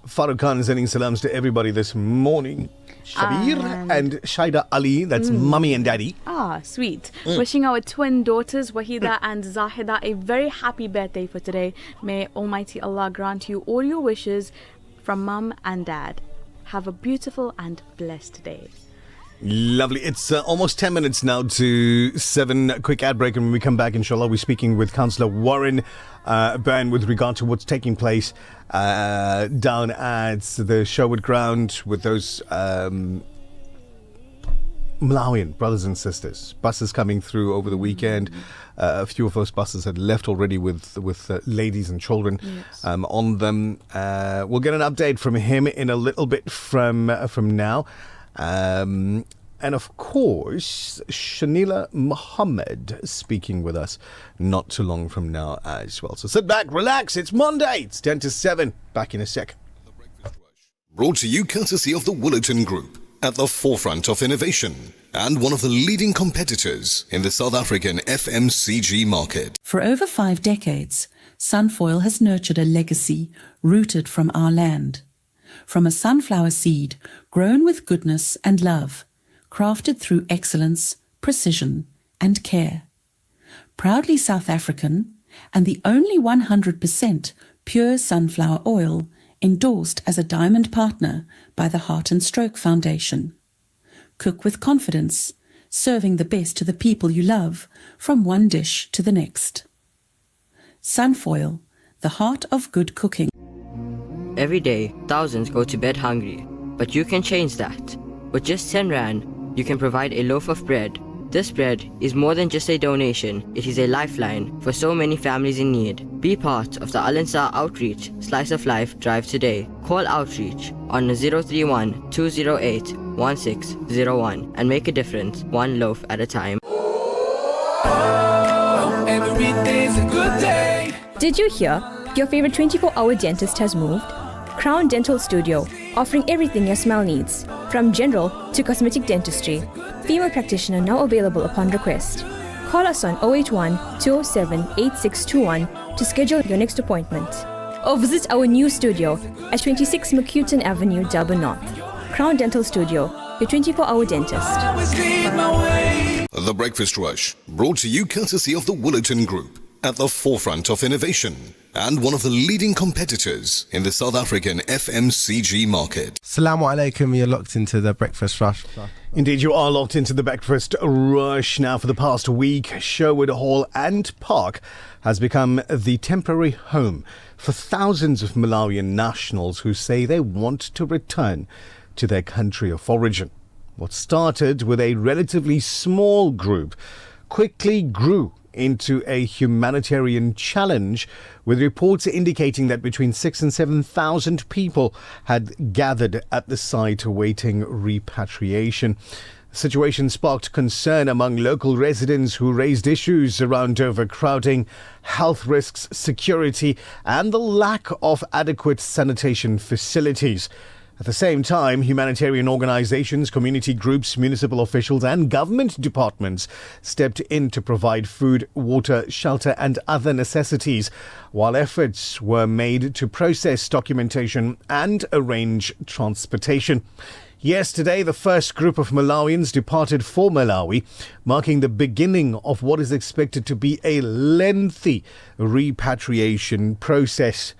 Farooq Khan is sending salams to everybody this morning. Shabir and Shaida Ali, that's mummy and daddy. Ah, sweet. Wishing our twin daughters, Wahida and Zahida, a very happy birthday for today. May Almighty Allah grant you all your wishes from mum and dad. Have a beautiful and blessed day. Lovely. It's almost 10 minutes now to 7. Quick ad break, and when we come back, inshallah, we're speaking with Councillor Warren Byrne with regard to what's taking place down at the Sherwood Ground with those Malawian brothers and sisters. Buses coming through over the weekend. A few of those buses had left already with ladies and children on them. We'll get an update from him in a little bit from now. And of course, Shanila Muhammad speaking with us not too long from now as well. So sit back, relax. It's Monday. It's 10 to 7. Back in a sec. Brought to you courtesy of the Woolerton Group, at the forefront of innovation and one of the leading competitors in the South African FMCG market. For over 5 decades, Sunfoil has nurtured a legacy rooted from our land. From a sunflower seed grown with goodness and love, crafted through excellence, precision and care. Proudly South African and the only 100% pure sunflower oil endorsed as a diamond partner by the Heart and Stroke Foundation. Cook with confidence, serving the best to the people you love from one dish to the next. Sunfoil, the heart of good cooking. Every day, thousands go to bed hungry, but you can change that. With just 10 Rand, you can provide a loaf of bread. This bread is more than just a donation, it is a lifeline for so many families in need. Be part of the Al Ansar Outreach Slice of Life drive today. Call Outreach on 031 208 1601 and make a difference one loaf at a time. Every day's a good day. Did you hear? Your favorite 24-hour dentist has moved? Crown Dental Studio, offering everything your smile needs, from general to cosmetic dentistry. Female practitioner now available upon request. Call us on 081 207 8621 to schedule your next appointment. Or visit our new studio at 26 McCuton Avenue, Durban North. Crown Dental Studio, your 24-hour dentist. The Breakfast Rush, brought to you courtesy of the Woolerton Group, at the forefront of innovation and one of the leading competitors in the South African FMCG market. Assalamu alaikum, you're locked into the Breakfast Rush. Indeed, you are locked into the Breakfast Rush. Now, for the past week, Sherwood Hall and Park has become the temporary home for thousands of Malawian nationals who say they want to return to their country of origin. What started with a relatively small group quickly grew into a humanitarian challenge, with reports indicating that between 6,000 and 7,000 people had gathered at the site awaiting repatriation. The situation sparked concern among local residents who raised issues around overcrowding, health risks, security, and the lack of adequate sanitation facilities. At the same time, humanitarian organizations, community groups, municipal officials and government departments stepped in to provide food, water, shelter and other necessities, while efforts were made to process documentation and arrange transportation. Yesterday, the first group of Malawians departed for Malawi, marking the beginning of what is expected to be a lengthy repatriation process.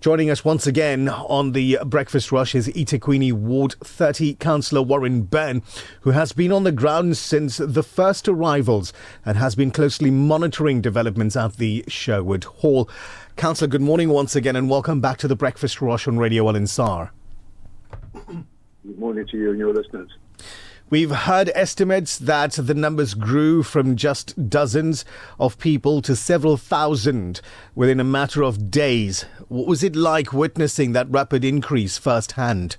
Joining us once again on the Breakfast Rush is eThekwini Ward 30 Councillor Warren Byrne, who has been on the ground since the first arrivals and has been closely monitoring developments at the Sherwood Hall. Councillor, good morning once again and welcome back to the Breakfast Rush on Radio Al Ansar. Good morning to you and your listeners. We've heard estimates that the numbers grew from just dozens of people to several thousand within a matter of days. What was it like witnessing that rapid increase firsthand?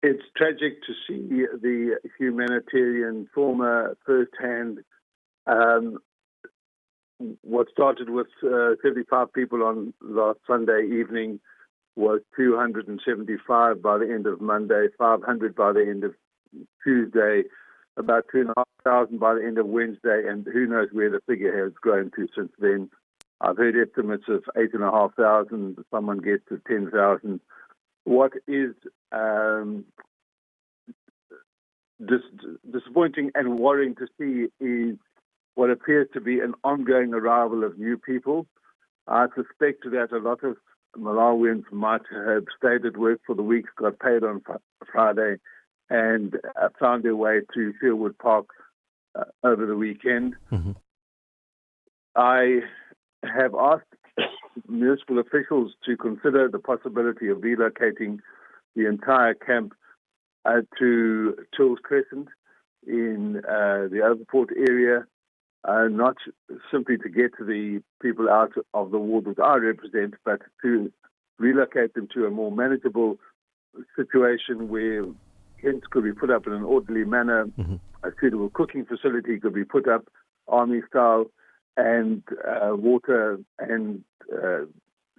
It's tragic to see the humanitarian trauma firsthand. What started with 35 people on last Sunday evening was 275 by the end of Monday, 500 by the end of Tuesday, about 2,500 by the end of Wednesday, and who knows where the figure has grown to since then. I've heard estimates of 8,500, someone gets to 10,000. What is disappointing and worrying to see is what appears to be an ongoing arrival of new people. I suspect that a lot of Malawians might have stayed at work for the week, got paid on Friday, and found their way to Sherwood Park over the weekend. Mm-hmm. I have asked municipal officials to consider the possibility of relocating the entire camp to Tills Crescent in the Overport area, not simply to get the people out of the ward that I represent, but to relocate them to a more manageable situation where tents could be put up in an orderly manner, a suitable cooking facility could be put up, army style, and water and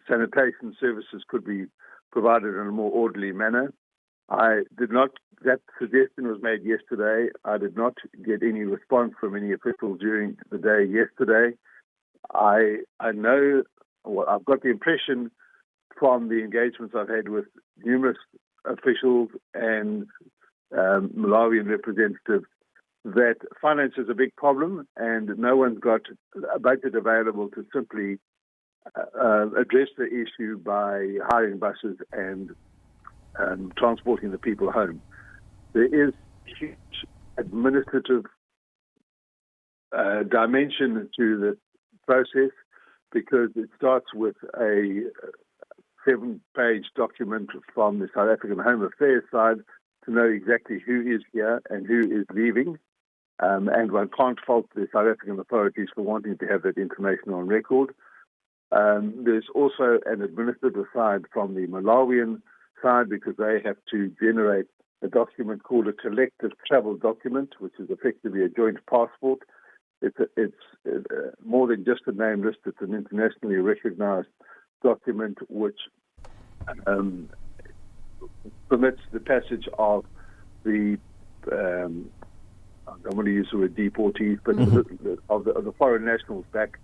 sanitation services could be provided in a more orderly manner. That suggestion was made yesterday. I did not get any response from any officials during the day yesterday. I know, well, I've got the impression from the engagements I've had with numerous officials and Malawian representatives that finance is a big problem and no one's got a budget available to simply address the issue by hiring buses and transporting the people home. There is huge administrative dimension to the process because it starts with a 7-page document from the South African Home Affairs side to know exactly who is here and who is leaving. And one can't fault the South African authorities for wanting to have that information on record. There's also an administrative side from the Malawian side because they have to generate a document called a collective travel document, which is effectively a joint passport. It's more than just a name list. It's an internationally recognized document which permits the passage of the I don't want to use the word deportees, but of the foreign nationals back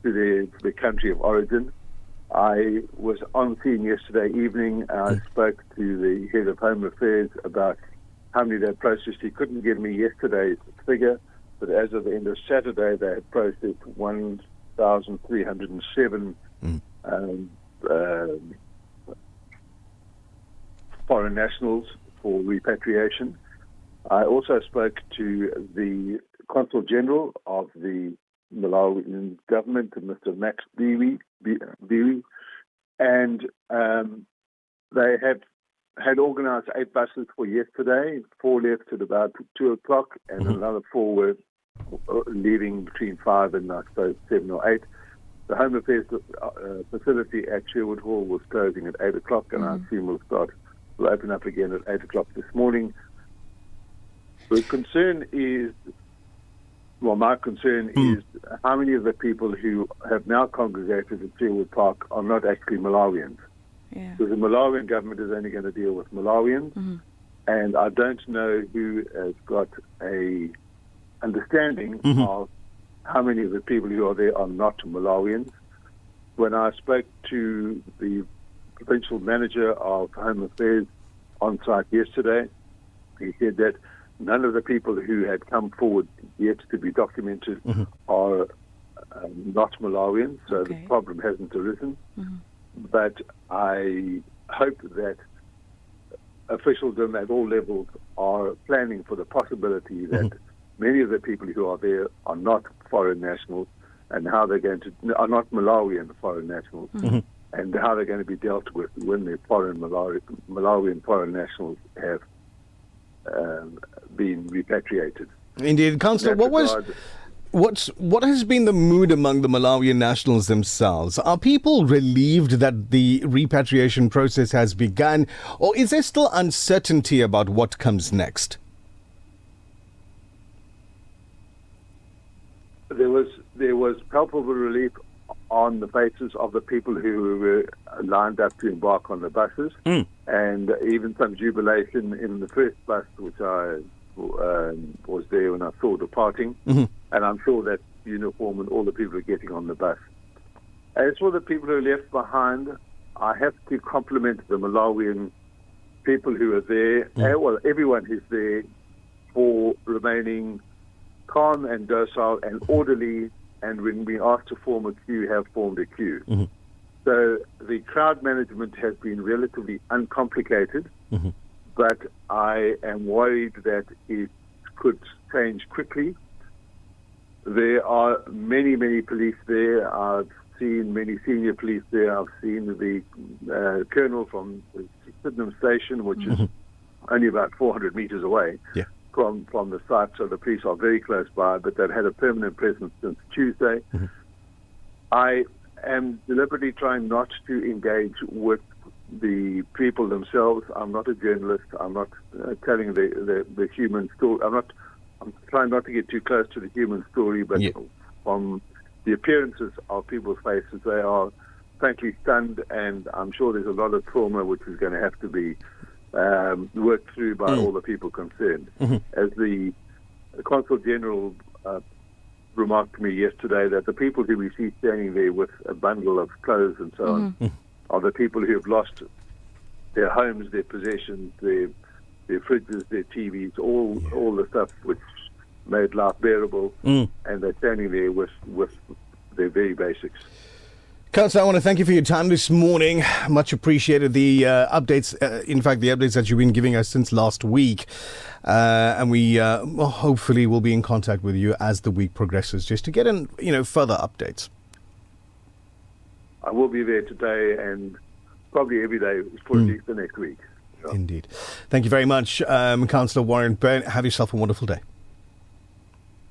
to their country of origin. I was on scene yesterday evening. I spoke to the head of Home Affairs about how many they processed. He couldn't give me yesterday's figure, but as of the end of Saturday, they had processed 1,307 foreign nationals for repatriation. I also spoke to the Consul General of the Malawian government, Mr. Max Biwi, and they have had organised 8 buses for yesterday. 4 left at about 2 o'clock, and another 4 were leaving between 5 and I suppose 7 or 8. The Home Affairs facility at Sherwood Hall was closing at 8 o'clock, and I assume will open up again at 8 o'clock this morning. The concern is, my concern is how many of the people who have now congregated at Sherwood Park are not actually Malawians. Yeah. Because the Malawian government is only going to deal with Malawians, and I don't know who has got a understanding of how many of the people who are there are not Malawians. When I spoke to the provincial manager of Home Affairs on site yesterday, he said that none of the people who had come forward yet to be documented are not Malawians, so the problem hasn't arisen. But I hope that officialdom at all levels are planning for the possibility that many of the people who are there are not foreign nationals, and how they're going to are not Malawian foreign nationals, and how they're going to be dealt with when the Malawian foreign nationals have been repatriated. Indeed, Councillor, what has been the mood among the Malawian nationals themselves? Are people relieved that the repatriation process has begun, or is there still uncertainty about what comes next? There was palpable relief on the faces of the people who were lined up to embark on the buses, and even some jubilation in the first bus, which I was there when I saw departing, and I'm sure that uniform and all the people are getting on the bus. As for the people who are left behind, I have to compliment the Malawian people who are there, everyone who's there, for remaining calm and docile and orderly, and when we asked to form a queue, have formed a queue. So the crowd management has been relatively uncomplicated, but I am worried that it could change quickly. There are many, many police there. I've seen many senior police there. I've seen the colonel from Sydenham Station, which is only about 400 metres away. From the site, so the police are very close by, but they've had a permanent presence since Tuesday. I am deliberately trying not to engage with the people themselves. I'm not a journalist. I'm not telling the human story. I'm trying not to get too close to the human story, but from the appearances of people's faces, they are frankly stunned, and I'm sure there's a lot of trauma which is going to have to be worked through by all the people concerned. As the Consul General remarked to me yesterday, that the people who we see standing there with a bundle of clothes and so on are the people who have lost their homes, their possessions, their fridges, their TVs, all the stuff which made life bearable, and they're standing there with their very basics. Councillor, I want to thank you for your time this morning. Much appreciated the updates, in fact, the updates that you've been giving us since last week. And we hopefully will be in contact with you as the week progresses, just to get further updates. I will be there today and probably every day for at least the next week. So. Indeed. Thank you very much, Councillor Warren Byrne. Have yourself a wonderful day.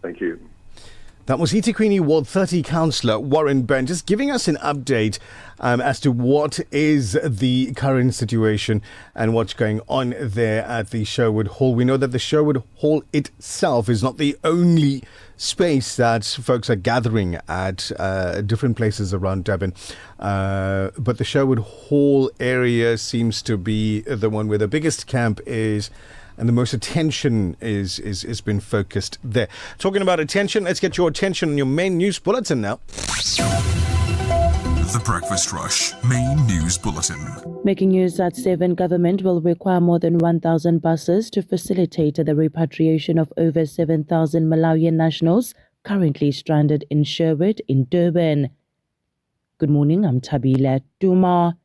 Thank you. That was eThekwini Ward 30 Councillor Warren Byrne just giving us an update as to what is the current situation and what's going on there at the Sherwood Hall. We know that the Sherwood Hall itself is not the only space that folks are gathering at different places around Durban. But the Sherwood Hall area seems to be the one where the biggest camp is, and the most attention is been focused there. Talking about attention, let's get your attention on your main news bulletin now. The Breakfast Rush Main News Bulletin. Making news at 7, government will require more than 1,000 buses to facilitate the repatriation of over 7,000 Malawian nationals currently stranded in Sherwood in Durban. Good morning, I'm Thabile Duma.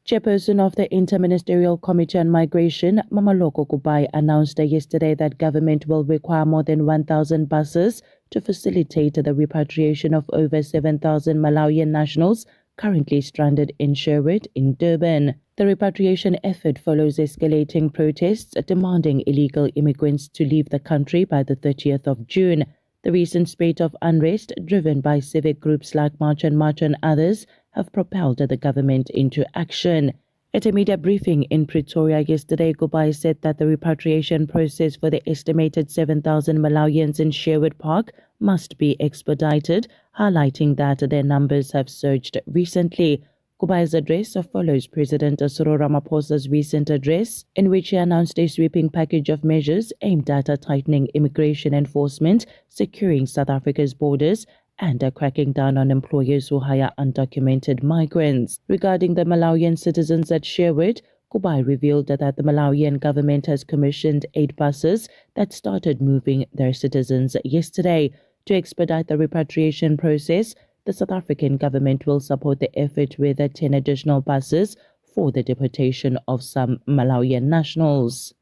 Chairperson of the Interministerial Committee on Migration, Mamaloko Kubai, announced yesterday that government will require more than 1,000 buses to facilitate the repatriation of over 7,000 Malawian nationals currently stranded in Sherwood in Durban. The repatriation effort follows escalating protests demanding illegal immigrants to leave the country by the 30th of June. The recent spate of unrest, driven by civic groups like March and others, have propelled the government into action. At a media briefing in Pretoria yesterday, Kubai said that the repatriation process for the estimated 7,000 Malawians in Sherwood Park must be expedited, highlighting that their numbers have surged recently. Kubai's address follows President Cyril Ramaphosa's recent address, in which he announced a sweeping package of measures aimed at tightening immigration enforcement, securing South Africa's borders, and cracking down on employers who hire undocumented migrants. Regarding the Malawian citizens at Sherwood, Kubai revealed that the Malawian government has commissioned 8 buses that started moving their citizens yesterday. To expedite the repatriation process, the South African government will support the effort with 10 additional buses for the deportation of some Malawian nationals.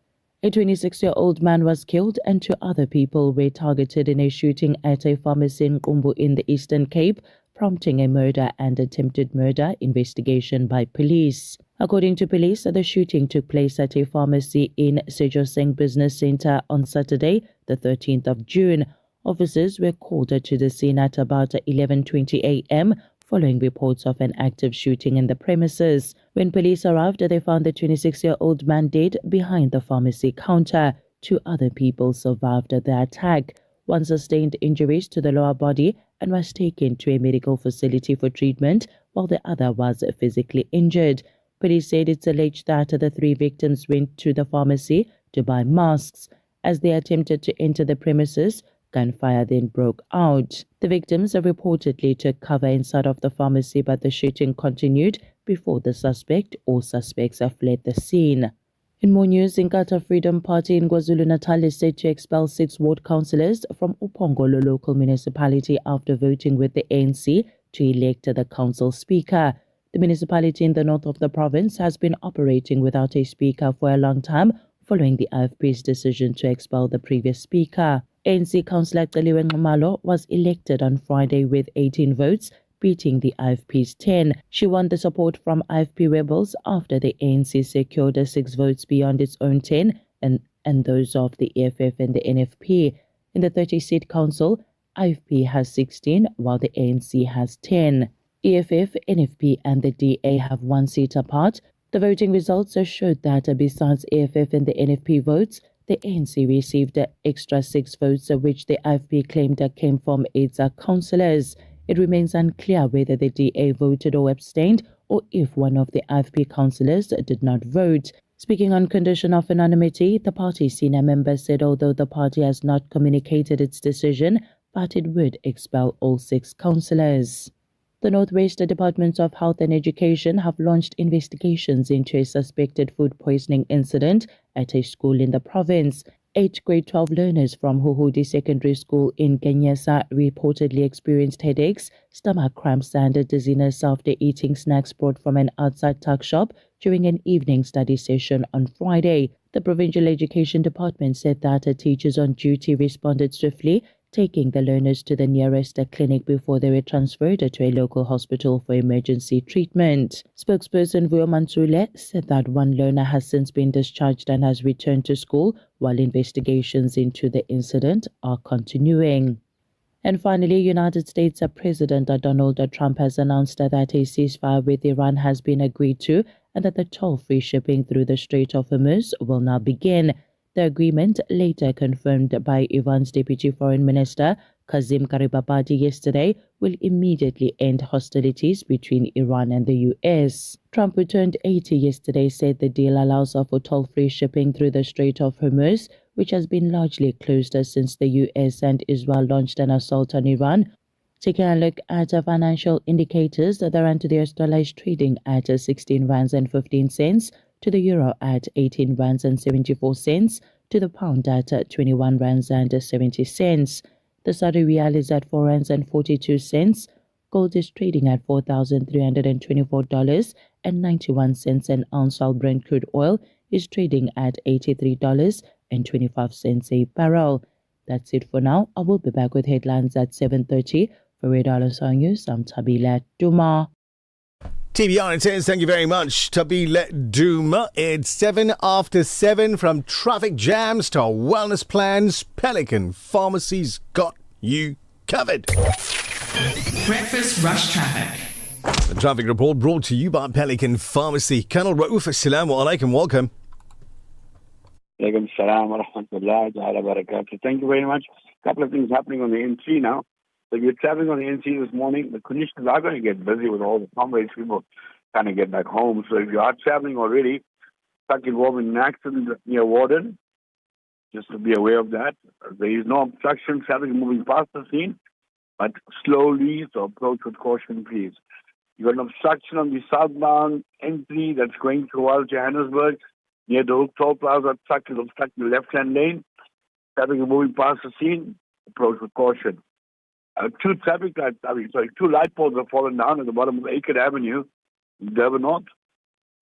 A 26-year-old man was killed and 2 other people were targeted in a shooting at a pharmacy in Qumbu in the Eastern Cape, prompting a murder and attempted murder investigation by police. According to police, the shooting took place at a pharmacy in Sejoseng Business Center on Saturday, the 13th of June. Officers were called to the scene at about 11:20 a.m. following reports of an active shooting in the premises. When police arrived, they found the 26-year-old man dead behind the pharmacy counter. 2 other people survived the attack. One sustained injuries to the lower body and was taken to a medical facility for treatment, while the other was physically injured. Police said it's alleged that the 3 victims went to the pharmacy to buy masks. As they attempted to enter the premises, gunfire then broke out. The victims reportedly took cover inside of the pharmacy, but the shooting continued before the suspect or suspects fled the scene. In more news, Inkatha Freedom Party in KwaZulu-Natal is set to expel 6 ward councillors from Upongolo local municipality after voting with the ANC to elect the council speaker. The municipality in the north of the province has been operating without a speaker for a long time, following the IFP's decision to expel the previous speaker. ANC councillor Celiwe Nxumalo was elected on Friday with 18 votes, beating the IFP's 10. She won the support from IFP rebels after the ANC secured 6 votes beyond its own 10 and those of the EFF and the NFP. In the 30-seat council, IFP has 16, while the ANC has 10. EFF, NFP and the DA have 1 seat apart. The voting results showed that besides EFF and the NFP votes, the ANC received extra 6 votes, which the IFP claimed came from its councillors. It remains unclear whether the DA voted or abstained, or if one of the IFP councillors did not vote. Speaking on condition of anonymity, the party's senior member said although the party has not communicated its decision, but it would expel all 6 councillors. The Northwest Departments of Health and Education have launched investigations into a suspected food poisoning incident at a school in the province. 8 grade 12 learners from Huhudi Secondary School in Kenyasa reportedly experienced headaches, stomach cramps and dizziness after eating snacks brought from an outside tuck shop during an evening study session on Friday. The Provincial Education Department said that teachers on duty responded swiftly, taking the learners to the nearest clinic before they were transferred to a local hospital for emergency treatment. Spokesperson Vuyo Mansule said that 1 learner has since been discharged and has returned to school, while investigations into the incident are continuing. And finally, United States President Donald Trump has announced that a ceasefire with Iran has been agreed to and that the toll-free shipping through the Strait of Hormuz will now begin. The agreement, later confirmed by Iran's Deputy Foreign Minister Kazim Garibabadi yesterday, will immediately end hostilities between Iran and the U.S. Trump, who turned 80 yesterday, said the deal allows for toll-free shipping through the Strait of Hormuz, which has been largely closed since the U.S. and Israel launched an assault on Iran. Taking a look at financial indicators, the rand to the US dollar is trading at 16 rands and 15 cents, to the euro at 18 rands and 74 cents, to the pound at 21 rands and 70 cents. The Saudi Riyal is at 4 rands and 42 cents. Gold is trading at $4,324.91 an ounce, while Brent crude oil is trading at $83.25 a barrel. That's it for now. I will be back with headlines at 7:30. For Red Island News, I'm Thabile Duma. TBR, it says, thank you very much, Thabile Duma. It's 7 after 7. From traffic jams to wellness plans, Pelican Pharmacy's got you covered. Breakfast rush traffic. The traffic report brought to you by Pelican Pharmacy. Colonel Rauf, assalamu alaikum, welcome. Alaikum salam wa rahmatullahi wa barakatuh. Thank you very much. A couple of things happening on the N3 now. So if you're traveling on the N3 this morning, the conditions are going to get busy with all the comrades, people trying to get back home. So if you are traveling already, stuck involved in an accident near Warden, just to be aware of that. There is no obstruction, traffic moving past the scene, but slowly, so approach with caution, please. You've got an obstruction on the southbound N3 that's going towards Johannesburg, near the Hook Toll Plaza, obstructing the left-hand lane. Traffic moving past the scene, approach with caution. Two light poles have fallen down at the bottom of Acre Avenue in Durban North.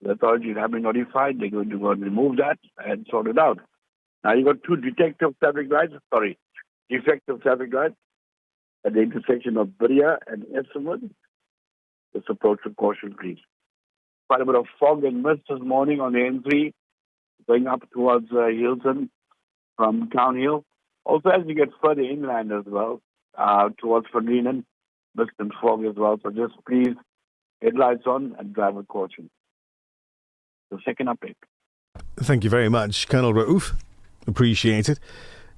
The authorities have been notified. They're going to go and remove that and sort it out. Now you've got two defective traffic lights at the intersection of Buria and Essenwood. Just approach with caution, please. Quite a bit of fog and mist this morning on the N3, going up towards Hilton from Town Hill. Also, as you get further inland as well, towards Vereenen, mist and fog as well. So just please, headlights on and drive with caution. The second update. Thank you very much, Colonel Rauf. Appreciate it.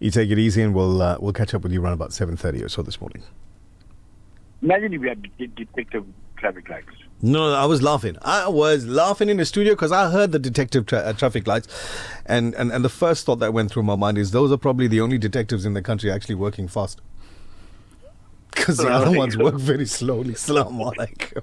You take it easy, and we'll catch up with you around about 7:30 or so this morning. Imagine if we had detective traffic lights. No, I was laughing. In the studio because I heard the detective traffic lights, and the first thought that went through my mind is those are probably the only detectives in the country actually working fast. Because the other ones work very slowly. Assalamu alaikum.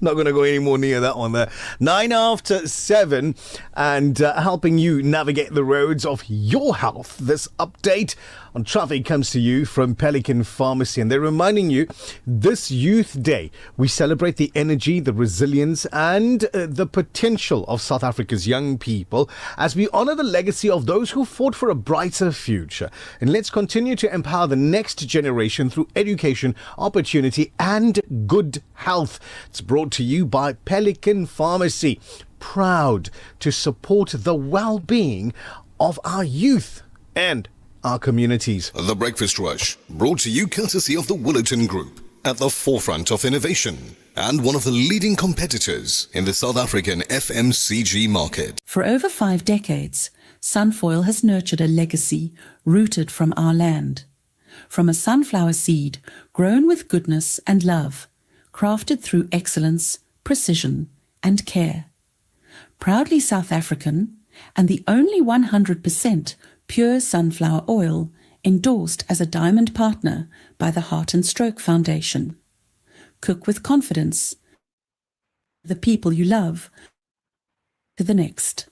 Not going to go any more near that one there. 9 after 7, and helping you navigate the roads of your health. This update on traffic comes to you from Pelican Pharmacy, and they're reminding you this Youth Day, we celebrate the energy, the resilience, and the potential of South Africa's young people as we honor the legacy of those who fought for a brighter future. And let's continue to empower the next generation through education, opportunity, and good health. It's brought to you by Pelican Pharmacy, proud to support the well-being of our youth and our communities. The Breakfast Rush, brought to you courtesy of the Woolerton Group, at the forefront of innovation and one of the leading competitors in the South African FMCG market. For over 5 decades, Sunfoil has nurtured a legacy rooted from our land. From a sunflower seed grown with goodness and love, crafted through excellence, precision, and care. Proudly South African, and the only 100% pure sunflower oil endorsed as a diamond partner by the Heart and Stroke Foundation. Cook with confidence. The people you love to the next.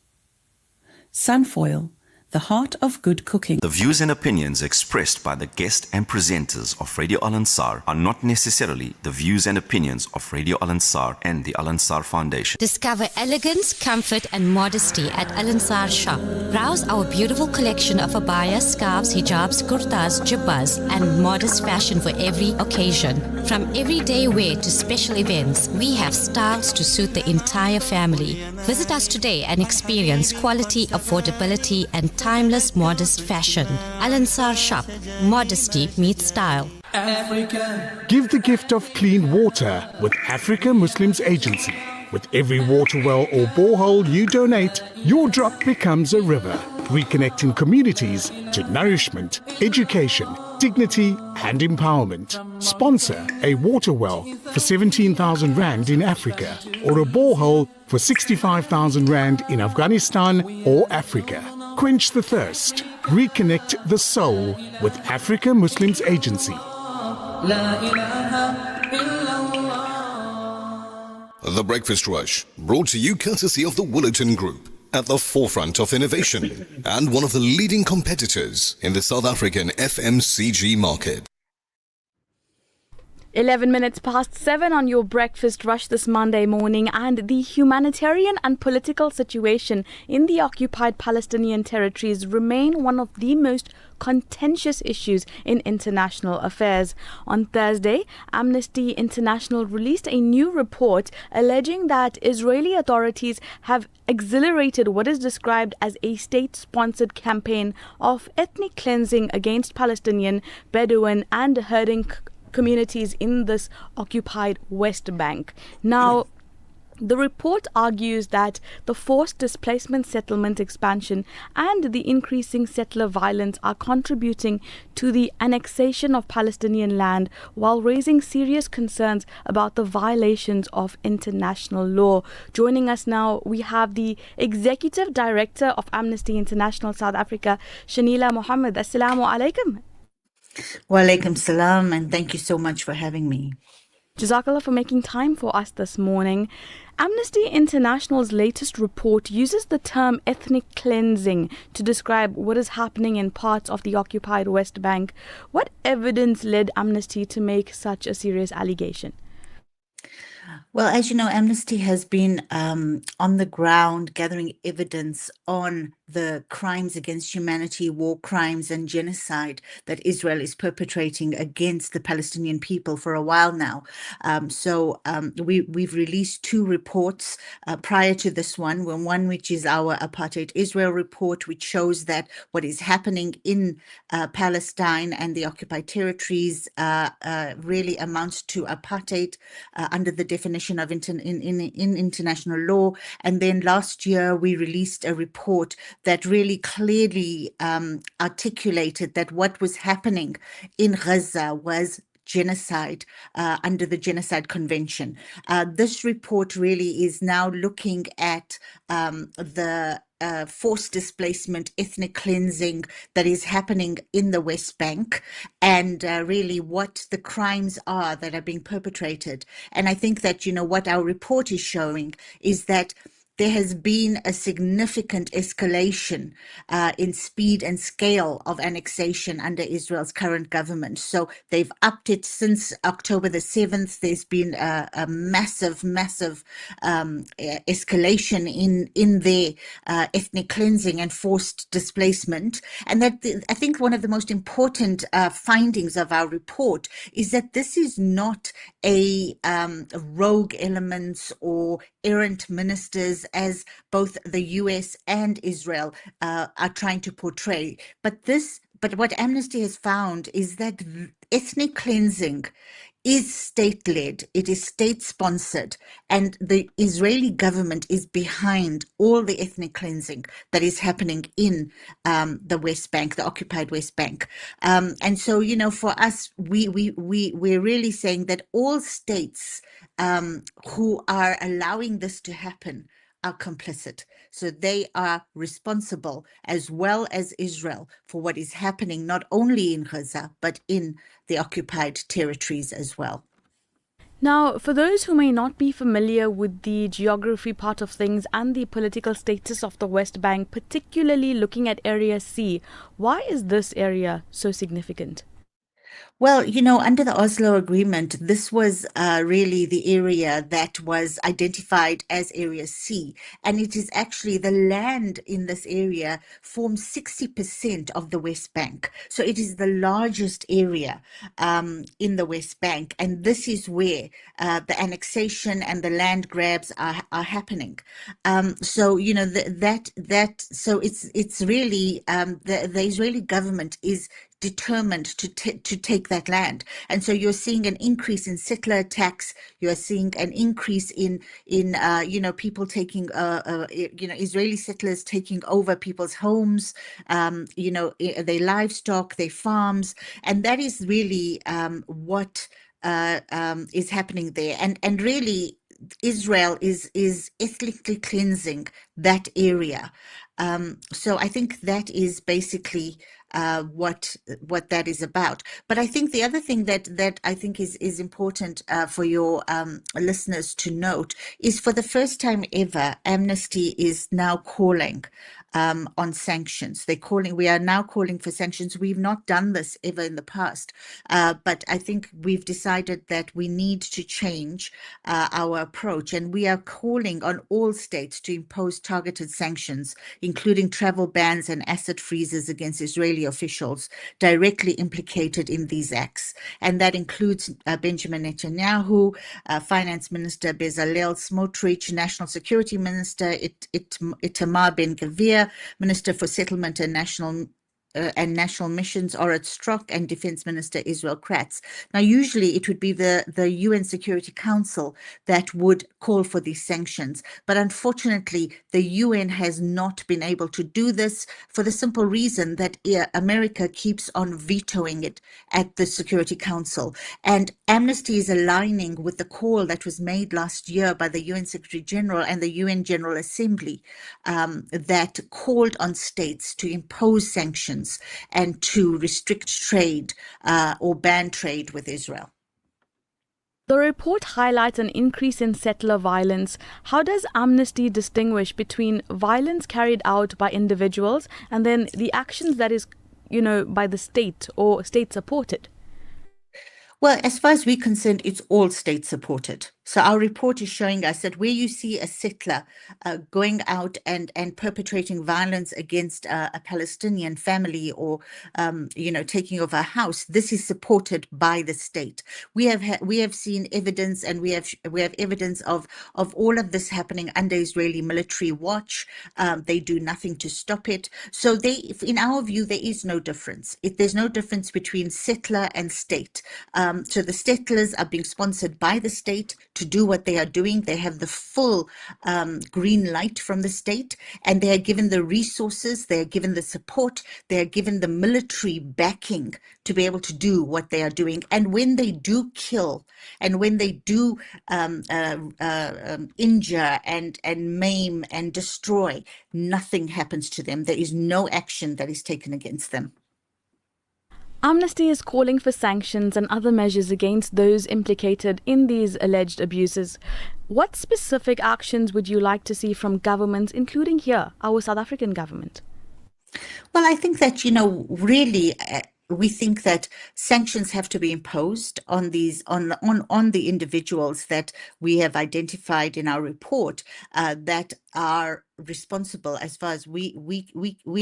Sunfoil, the heart of good cooking. The views and opinions expressed by the guest and presenters of Radio Al Ansar are not necessarily the views and opinions of Radio Al Ansar and the Al Ansar Foundation. Discover elegance, comfort and modesty at Al Ansar Shop. Browse our beautiful collection of abayas, scarves, hijabs, kurtas, jibbas and modest fashion for every occasion. From everyday wear to special events, we have styles to suit the entire family. Visit us today and experience quality, affordability and timeless modest fashion. Al Ansar Shop. Modesty meets style. Africa. Give the gift of clean water with Africa Muslims Agency. With every water well or borehole you donate, your drop becomes a river, reconnecting communities to nourishment, education, dignity and empowerment. Sponsor a water well for 17,000 Rand in Africa or a borehole for 65,000 Rand in Afghanistan or Africa. Quench the thirst. Reconnect the soul with Africa Muslims Agency. The Breakfast Rush, brought to you courtesy of the Woolerton Group, at the forefront of innovation and one of the leading competitors in the South African FMCG market. 11 minutes past 7 on your breakfast rush this Monday morning, and the humanitarian and political situation in the occupied Palestinian territories remain one of the most contentious issues in international affairs. On Thursday, Amnesty International released a new report alleging that Israeli authorities have accelerated what is described as a state-sponsored campaign of ethnic cleansing against Palestinian, Bedouin and herding communities in this occupied West Bank. Now, the report argues that the forced displacement settlement expansion and the increasing settler violence are contributing to the annexation of Palestinian land, while raising serious concerns about the violations of international law. Joining us now, we have the Executive Director of Amnesty International South Africa, Shanila Mohammed. Assalamu alaikum. Wa alaikum salam, and thank you so much for having me. Jazakallah for making time for us this morning. Amnesty International's latest report uses the term ethnic cleansing to describe what is happening in parts of the occupied West Bank. What evidence led Amnesty to make such a serious allegation? Well, as you know, Amnesty has been on the ground gathering evidence on the crimes against humanity, war crimes and genocide that Israel is perpetrating against the Palestinian people for a while now. We've released two reports prior to this one which is our Apartheid Israel report, which shows that what is happening in Palestine and the occupied territories really amounts to apartheid under the definition of in international law. And then last year we released a report that really clearly articulated that what was happening in Gaza was genocide under the Genocide Convention. This report really is now looking at the forced displacement, ethnic cleansing that is happening in the West Bank, and really what the crimes are that are being perpetrated. And I think that, you know, what our report is showing is that there has been a significant escalation in speed and scale of annexation under Israel's current government. So they've upped it since October the 7th. There's been a massive escalation in their ethnic cleansing and forced displacement. And that I think one of the most important findings of our report is that this is not a rogue elements or errant ministers, as both the US and Israel are trying to portray. But what Amnesty has found is that ethnic cleansing is state-led, it is state-sponsored, and the Israeli government is behind all the ethnic cleansing that is happening in the West Bank, the occupied West Bank. And so, you know, for us, we're really saying that all states who are allowing this to happen are complicit. So they are responsible, as well as Israel, for what is happening not only in Gaza, but in the occupied territories as well. Now, for those who may not be familiar with the geography part of things and the political status of the West Bank, particularly looking at Area C, why is this area so significant? Well, you know, under the Oslo Agreement, this was really the area that was identified as Area C. And it is actually the land in this area forms 60% of the West Bank. So it is the largest area in the West Bank. And this is where the annexation and the land grabs are happening. So, you know, so it's really the Israeli government is determined to take that land. And so you're seeing an increase in settler attacks. You're seeing an increase in you know, people taking you know, Israeli settlers taking over people's homes, you know, their livestock, their farms, and that is really what is happening there. And really Israel is ethnically cleansing that area. So I think that is basically what that is about. But I think the other thing that I think is important for your listeners to note is, for the first time ever, Amnesty is now calling on sanctions. We are now calling for sanctions. We've not done this ever in the past, but I think we've decided that we need to change our approach, and we are calling on all states to impose targeted sanctions, including travel bans and asset freezes against Israeli officials directly implicated in these acts. And that includes Benjamin Netanyahu, Finance Minister Bezalel Smotrich, National Security Minister Itamar Ben-Gvir, Minister for Settlement and National Missions Orat Strock, and Defense Minister Israel Kratz. Now, usually it would be the UN Security Council that would call for these sanctions, but unfortunately the UN has not been able to do this for the simple reason that America keeps on vetoing it at the Security Council. And Amnesty is aligning with the call that was made last year by the UN Secretary General and the UN General Assembly that called on states to impose sanctions and to restrict trade or ban trade with Israel. The report highlights an increase in settler violence. How does Amnesty distinguish between violence carried out by individuals and then the actions that is, by the state or state supported? Well, as far as we're concerned, it's all state supported. So our report is showing us that where you see a settler going out and perpetrating violence against a Palestinian family or, taking over a house, this is supported by the state. We have seen evidence, and we have evidence of all of this happening under Israeli military watch. They do nothing to stop it. So in our view, there is no difference. There's no difference between settler and state. So the settlers are being sponsored by the state to do what they are doing. They have the full green light from the state, and they are given the resources, they are given the support, they are given the military backing to be able to do what they are doing. And when they do kill, and when they do injure and maim and destroy, nothing happens to them. There is no action that is taken against them. Amnesty is calling for sanctions and other measures against those implicated in these alleged abuses. What specific actions would you like to see from governments, including here, our South African government? Well, I think that, really we think that sanctions have to be imposed on these on the individuals that we have identified in our report that are responsible, as far as we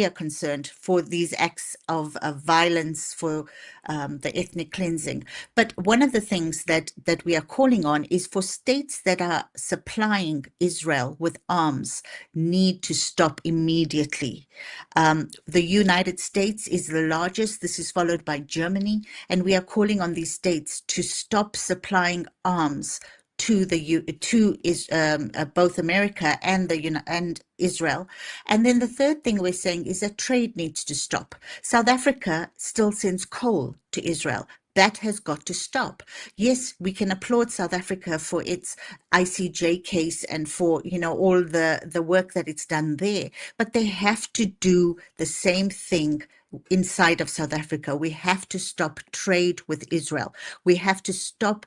are concerned, for these acts of violence, for the ethnic cleansing. But one of the things that we are calling on is for states that are supplying Israel with arms need to stop immediately. The United States is the largest. This is followed by Germany, and we are calling on these states to stop supplying arms to both America and Israel. And then the third thing we're saying is that trade needs to stop. South Africa still sends coal to Israel. That has got to stop. Yes, we can applaud South Africa for its ICJ case and for, all the work that it's done there, but they have to do the same thing inside of South Africa. We have to stop trade with Israel. We have to stop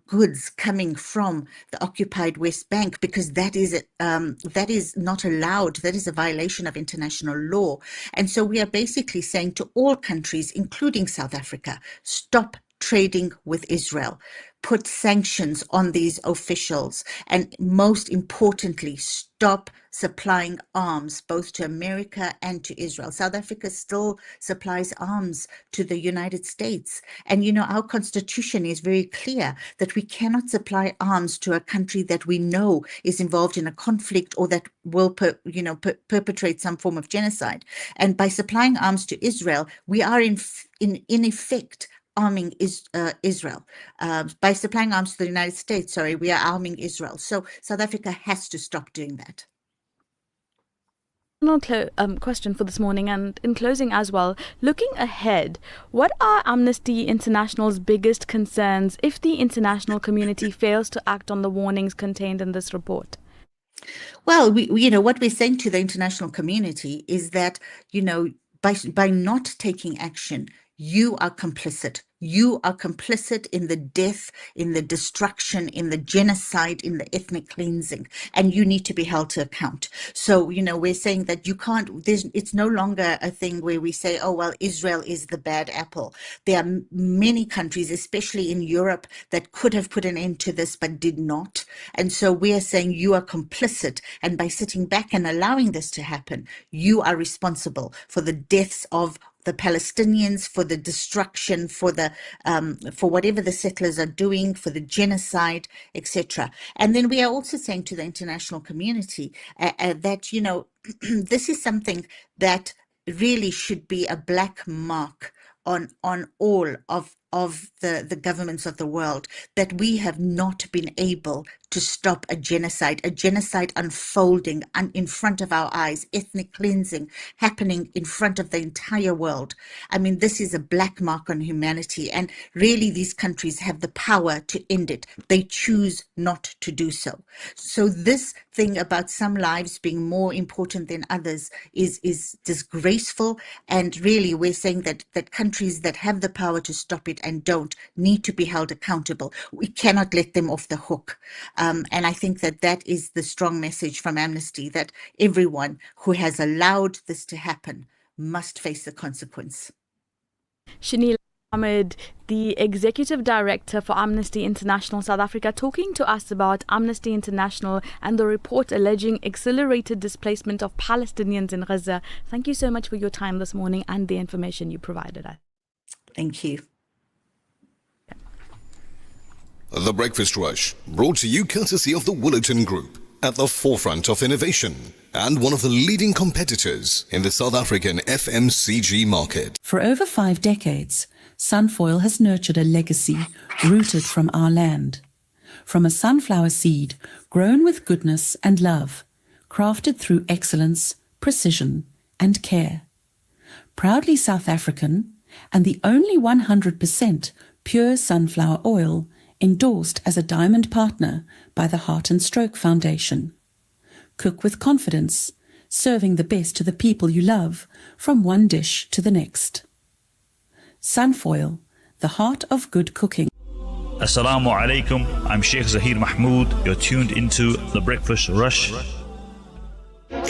goods coming from the occupied West Bank, because that is not allowed. That is a violation of international law. And so we are basically saying to all countries, including South Africa, stop trading with Israel. Put sanctions on these officials, and most importantly, stop supplying arms both to America and to Israel. South Africa still supplies arms to the United States. And, our constitution is very clear that we cannot supply arms to a country that we know is involved in a conflict or that will, perpetrate some form of genocide. And by supplying arms to Israel, we are in effect arming Israel. By supplying arms to the United States, we are arming Israel. So South Africa has to stop doing that. Final question for this morning, and in closing as well, looking ahead, what are Amnesty International's biggest concerns if the international community fails to act on the warnings contained in this report? Well, what we're saying to the international community is that, by not taking action, you are complicit. You are complicit in the death, in the destruction, in the genocide, in the ethnic cleansing, and you need to be held to account. So, we're saying that you can't, it's no longer a thing where we say, oh, well, Israel is the bad apple. There are many countries, especially in Europe, that could have put an end to this but did not. And so we are saying you are complicit, and by sitting back and allowing this to happen, you are responsible for the deaths of the Palestinians, for the destruction, for whatever the settlers are doing, for the genocide, etc. And then we are also saying to the international community that, this is something that really should be a black mark on all of the governments of the world, that we have not been able to stop a genocide unfolding in front of our eyes, ethnic cleansing happening in front of the entire world. I mean, this is a black mark on humanity, and really these countries have the power to end it. They choose not to do so. So this thing about some lives being more important than others is disgraceful, and really we're saying that countries that have the power to stop it and don't need to be held accountable. We cannot let them off the hook. And I think that is the strong message from Amnesty, that everyone who has allowed this to happen must face the consequence. Shanil Ahmed, the Executive Director for Amnesty International South Africa, talking to us about Amnesty International and the report alleging accelerated displacement of Palestinians in Gaza. Thank you so much for your time this morning and the information you provided us. Thank you. The Breakfast Rush, brought to you courtesy of the Woolerton Group, at the forefront of innovation and one of the leading competitors in the South African FMCG market. For over 5 decades, Sunfoil has nurtured a legacy rooted from our land. From a sunflower seed grown with goodness and love, crafted through excellence, precision, and care. Proudly South African, and the only 100% pure sunflower oil endorsed as a diamond partner by the Heart and Stroke Foundation. Cook with confidence, serving the best to the people you love, from one dish to the next. Sunfoil, the heart of good cooking. Assalamu alaikum, I'm Sheikh Zahir Mahmood. You're tuned into The Breakfast Rush.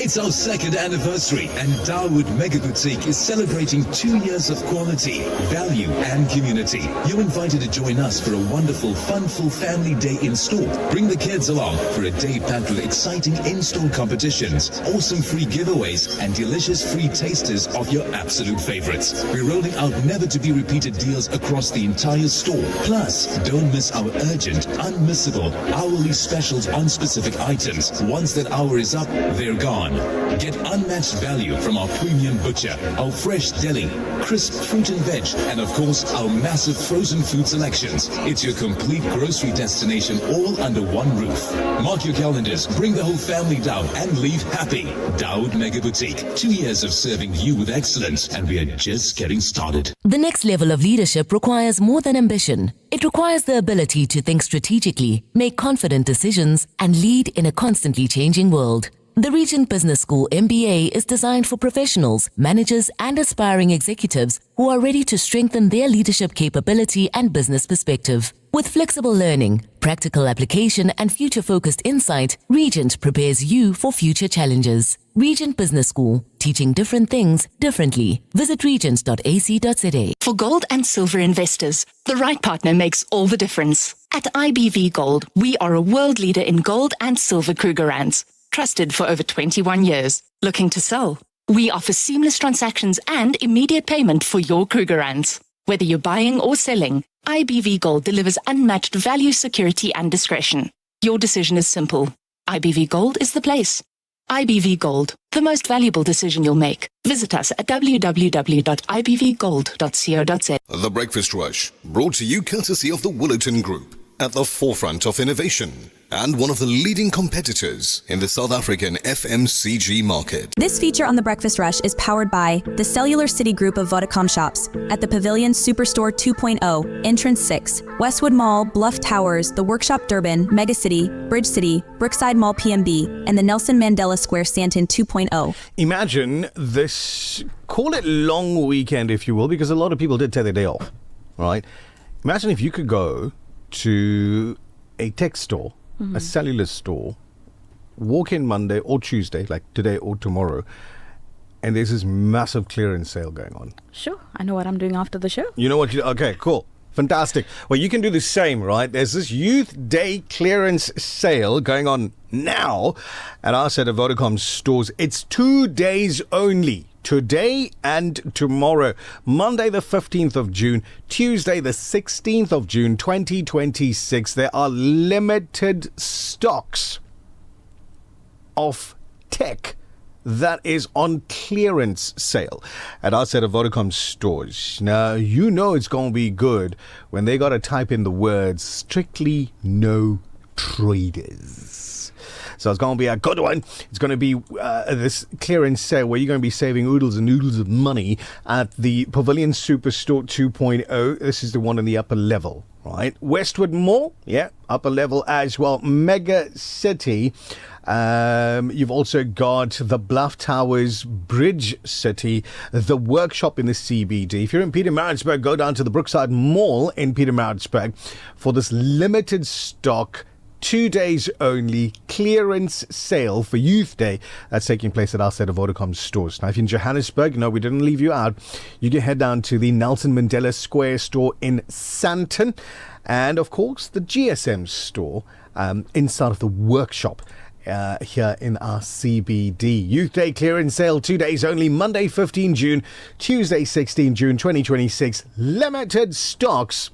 It's our 2nd anniversary, and Dawood Mega Boutique is celebrating 2 years of quality, value and community. You're invited to join us for a wonderful, funful family day in store. Bring the kids along for a day packed with exciting in-store competitions, awesome free giveaways and delicious free tasters of your absolute favorites. We're rolling out never-to-be-repeated deals across the entire store. Plus, don't miss our urgent, unmissable, hourly specials on specific items. Once that hour is up, they're gone. Get unmatched value from our premium butcher, our fresh deli, crisp fruit and veg, and of course our massive frozen food selections. It's your complete grocery destination, all under one roof. Mark your calendars, bring the whole family down and leave happy. Dawood Mega Boutique, 2 years of serving you with excellence, and we are just getting started. The next level of leadership requires more than ambition. It requires the ability to think strategically, make confident decisions, and lead in a constantly changing world. The Regent Business School MBA is designed for professionals, managers, and aspiring executives who are ready to strengthen their leadership capability and business perspective. With flexible learning, practical application, and future-focused insight, Regent prepares you for future challenges. Regent Business School, teaching different things differently. Visit regent.ac.za. For gold and silver investors, the right partner makes all the difference. At IBV Gold, we are a world leader in gold and silver Krugerrands. Trusted for over 21 years. Looking to sell? We offer seamless transactions and immediate payment for your Krugerrands. Whether you're buying or selling, IBV Gold delivers unmatched value, security, and discretion. Your decision is simple. IBV Gold is the place. IBV Gold, the most valuable decision you'll make. Visit us at www.ibvgold.co.za. The Breakfast Rush, brought to you courtesy of the Woolerton Group, at the forefront of innovation and one of the leading competitors in the South African FMCG market. This feature on The Breakfast Rush is powered by the Cellular City Group of Vodacom shops at the Pavilion Superstore 2.0, Entrance 6, Westwood Mall, Bluff Towers, The Workshop Durban, Mega City, Bridge City, Brookside Mall PMB, and the Nelson Mandela Square Sandton 2.0. Imagine this, call it long weekend if you will, because a lot of people did take their day off, right? Imagine if you could go to a tech store, a cellular store, walk in Monday or Tuesday, like today or tomorrow, and there's this massive clearance sale going on. Sure, I know what I'm doing after the show. You know what? Okay, cool. Fantastic. Well, you can do the same, right? There's this Youth Day clearance sale going on now at our set of Vodacom stores. It's 2 days only. Today and tomorrow, Monday the 15th of June, Tuesday the 16th of June 2026. There are limited stocks of tech that is on clearance sale at our set of Vodacom stores. Now, you know it's going to be good when they got to type in the words strictly no traders. So it's going to be a good one. It's going to be this clearance sale where you're going to be saving oodles and noodles of money at the Pavilion Superstore 2.0. This is the one in the upper level, right? Westwood Mall, yeah, upper level as well. Mega City. You've also got the Bluff Towers, Bridge City, the Workshop in the CBD. If you're in Pietermaritzburg, go down to the Brookside Mall in Pietermaritzburg for this limited stock 2 days only clearance sale for Youth Day that's taking place at our set of Vodacom stores. Now, if you're in Johannesburg, no, we didn't leave you out. You can head down to the Nelson Mandela Square store in Sandton, and of course the GSM store inside of the Workshop here in our CBD. Youth Day clearance sale 2 days only, Monday 15 June, Tuesday 16 June 2026. Limited stocks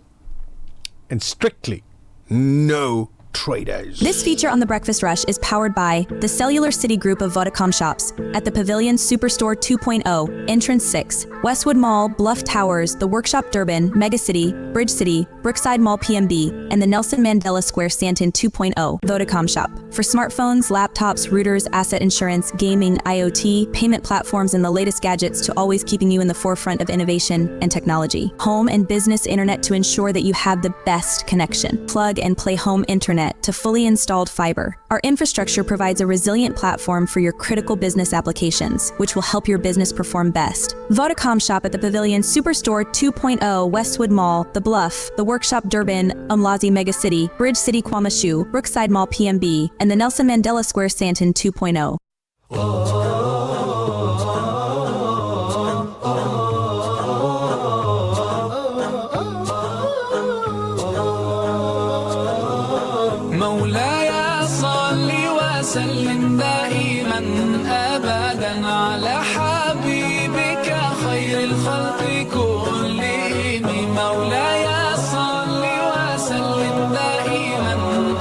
and strictly no traders. This feature on The Breakfast Rush is powered by the Cellular City Group of Vodacom shops at the Pavilion Superstore 2.0, Entrance 6, Westwood Mall, Bluff Towers, The Workshop Durban, Mega City, Bridge City, Brookside Mall PMB, and the Nelson Mandela Square Sandton 2.0. Vodacom shop for smartphones, laptops, routers, asset insurance, gaming, IoT, payment platforms, and the latest gadgets to always keeping you in the forefront of innovation and technology. Home and business internet to ensure that you have the best connection. Plug and play home internet to fully installed fiber. Our infrastructure provides a resilient platform for your critical business applications, which will help your business perform best. Vodacom shop at the Pavilion Superstore 2.0, Westwood Mall, The Bluff, The Workshop Durban, Umlazi Mega City, Bridge City Kwamashu, Brookside Mall PMB, and the Nelson Mandela Square Sandton 2.0. وسلم دائما أبدا على حبيبك خير الخلق كلهم مولاي صل وسلم دائما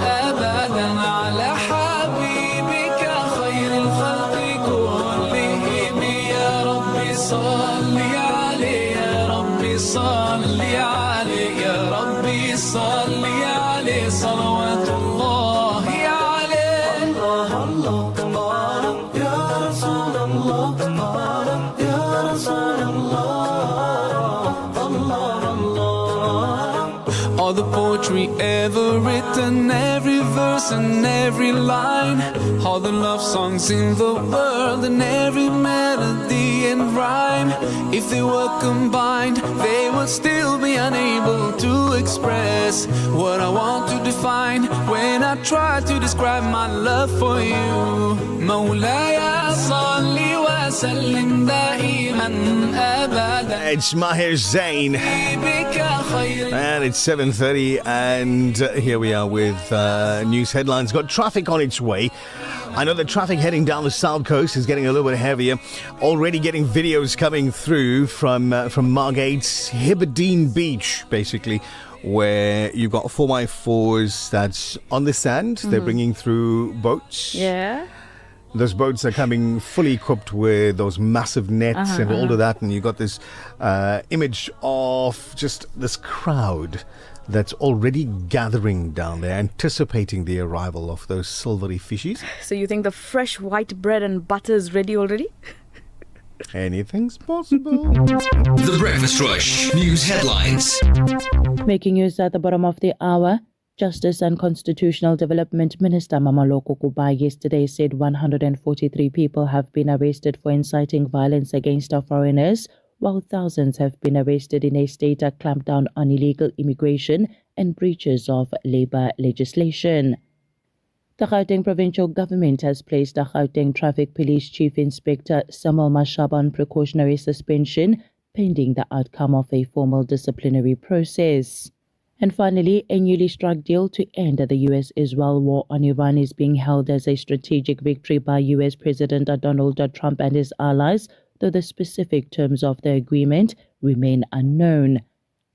أبدا على حبيبك خير الخلق كلهم يا ربي صل عليه يا ربي صل عليه يا ربي صل عليه صلوات الله all the poetry ever written, every verse and every line, all the love songs in the world and every melody and rhyme, if they were combined, they would still be unable to express what I want to define when I try to describe my love for you. مولاي صل وسلم دائما أبدا. It's Maher Zain and it's 7:30 and here we are with news headlines. Got traffic on its way. I know the traffic heading down the south coast is getting a little bit heavier. Already getting videos coming through from Margate's Hebridean Beach, basically, where you've got 4x4s that's on the sand. They're bringing through boats. Yeah. Those boats are coming fully equipped with those massive nets and all of that. And you got this image of just this crowd that's already gathering down there, anticipating the arrival of those silvery fishies. So you think the fresh white bread and butter is ready already? Anything's possible. The Breakfast Rush. News headlines. Making news at the bottom of the hour, Justice and Constitutional Development Minister Mamaloko Kuba yesterday said 143 people have been arrested for inciting violence against our foreigners, while thousands have been arrested in a state clampdown on illegal immigration and breaches of labour legislation. The Gauteng provincial government has placed the Gauteng Traffic Police Chief Inspector Samuel Mashaba on precautionary suspension pending the outcome of a formal disciplinary process. And finally, a newly struck deal to end the US-Israel war on Iran is being held as a strategic victory by US President Donald Trump and his allies, though the specific terms of the agreement remain unknown.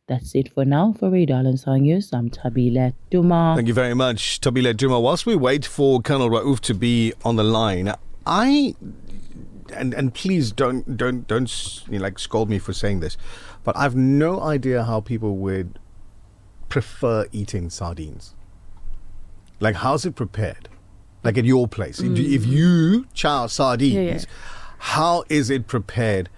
That's it for now. For Radio Al-Ansar News, I'm Thabile Duma. Thank you very much, Thabile Duma. Whilst we wait for Colonel Raouf to be on the line, and please don't scold me for saying this, but I've no idea how people would prefer eating sardines. Like, how's it prepared? Like at your place, if you chow sardines, how is it prepared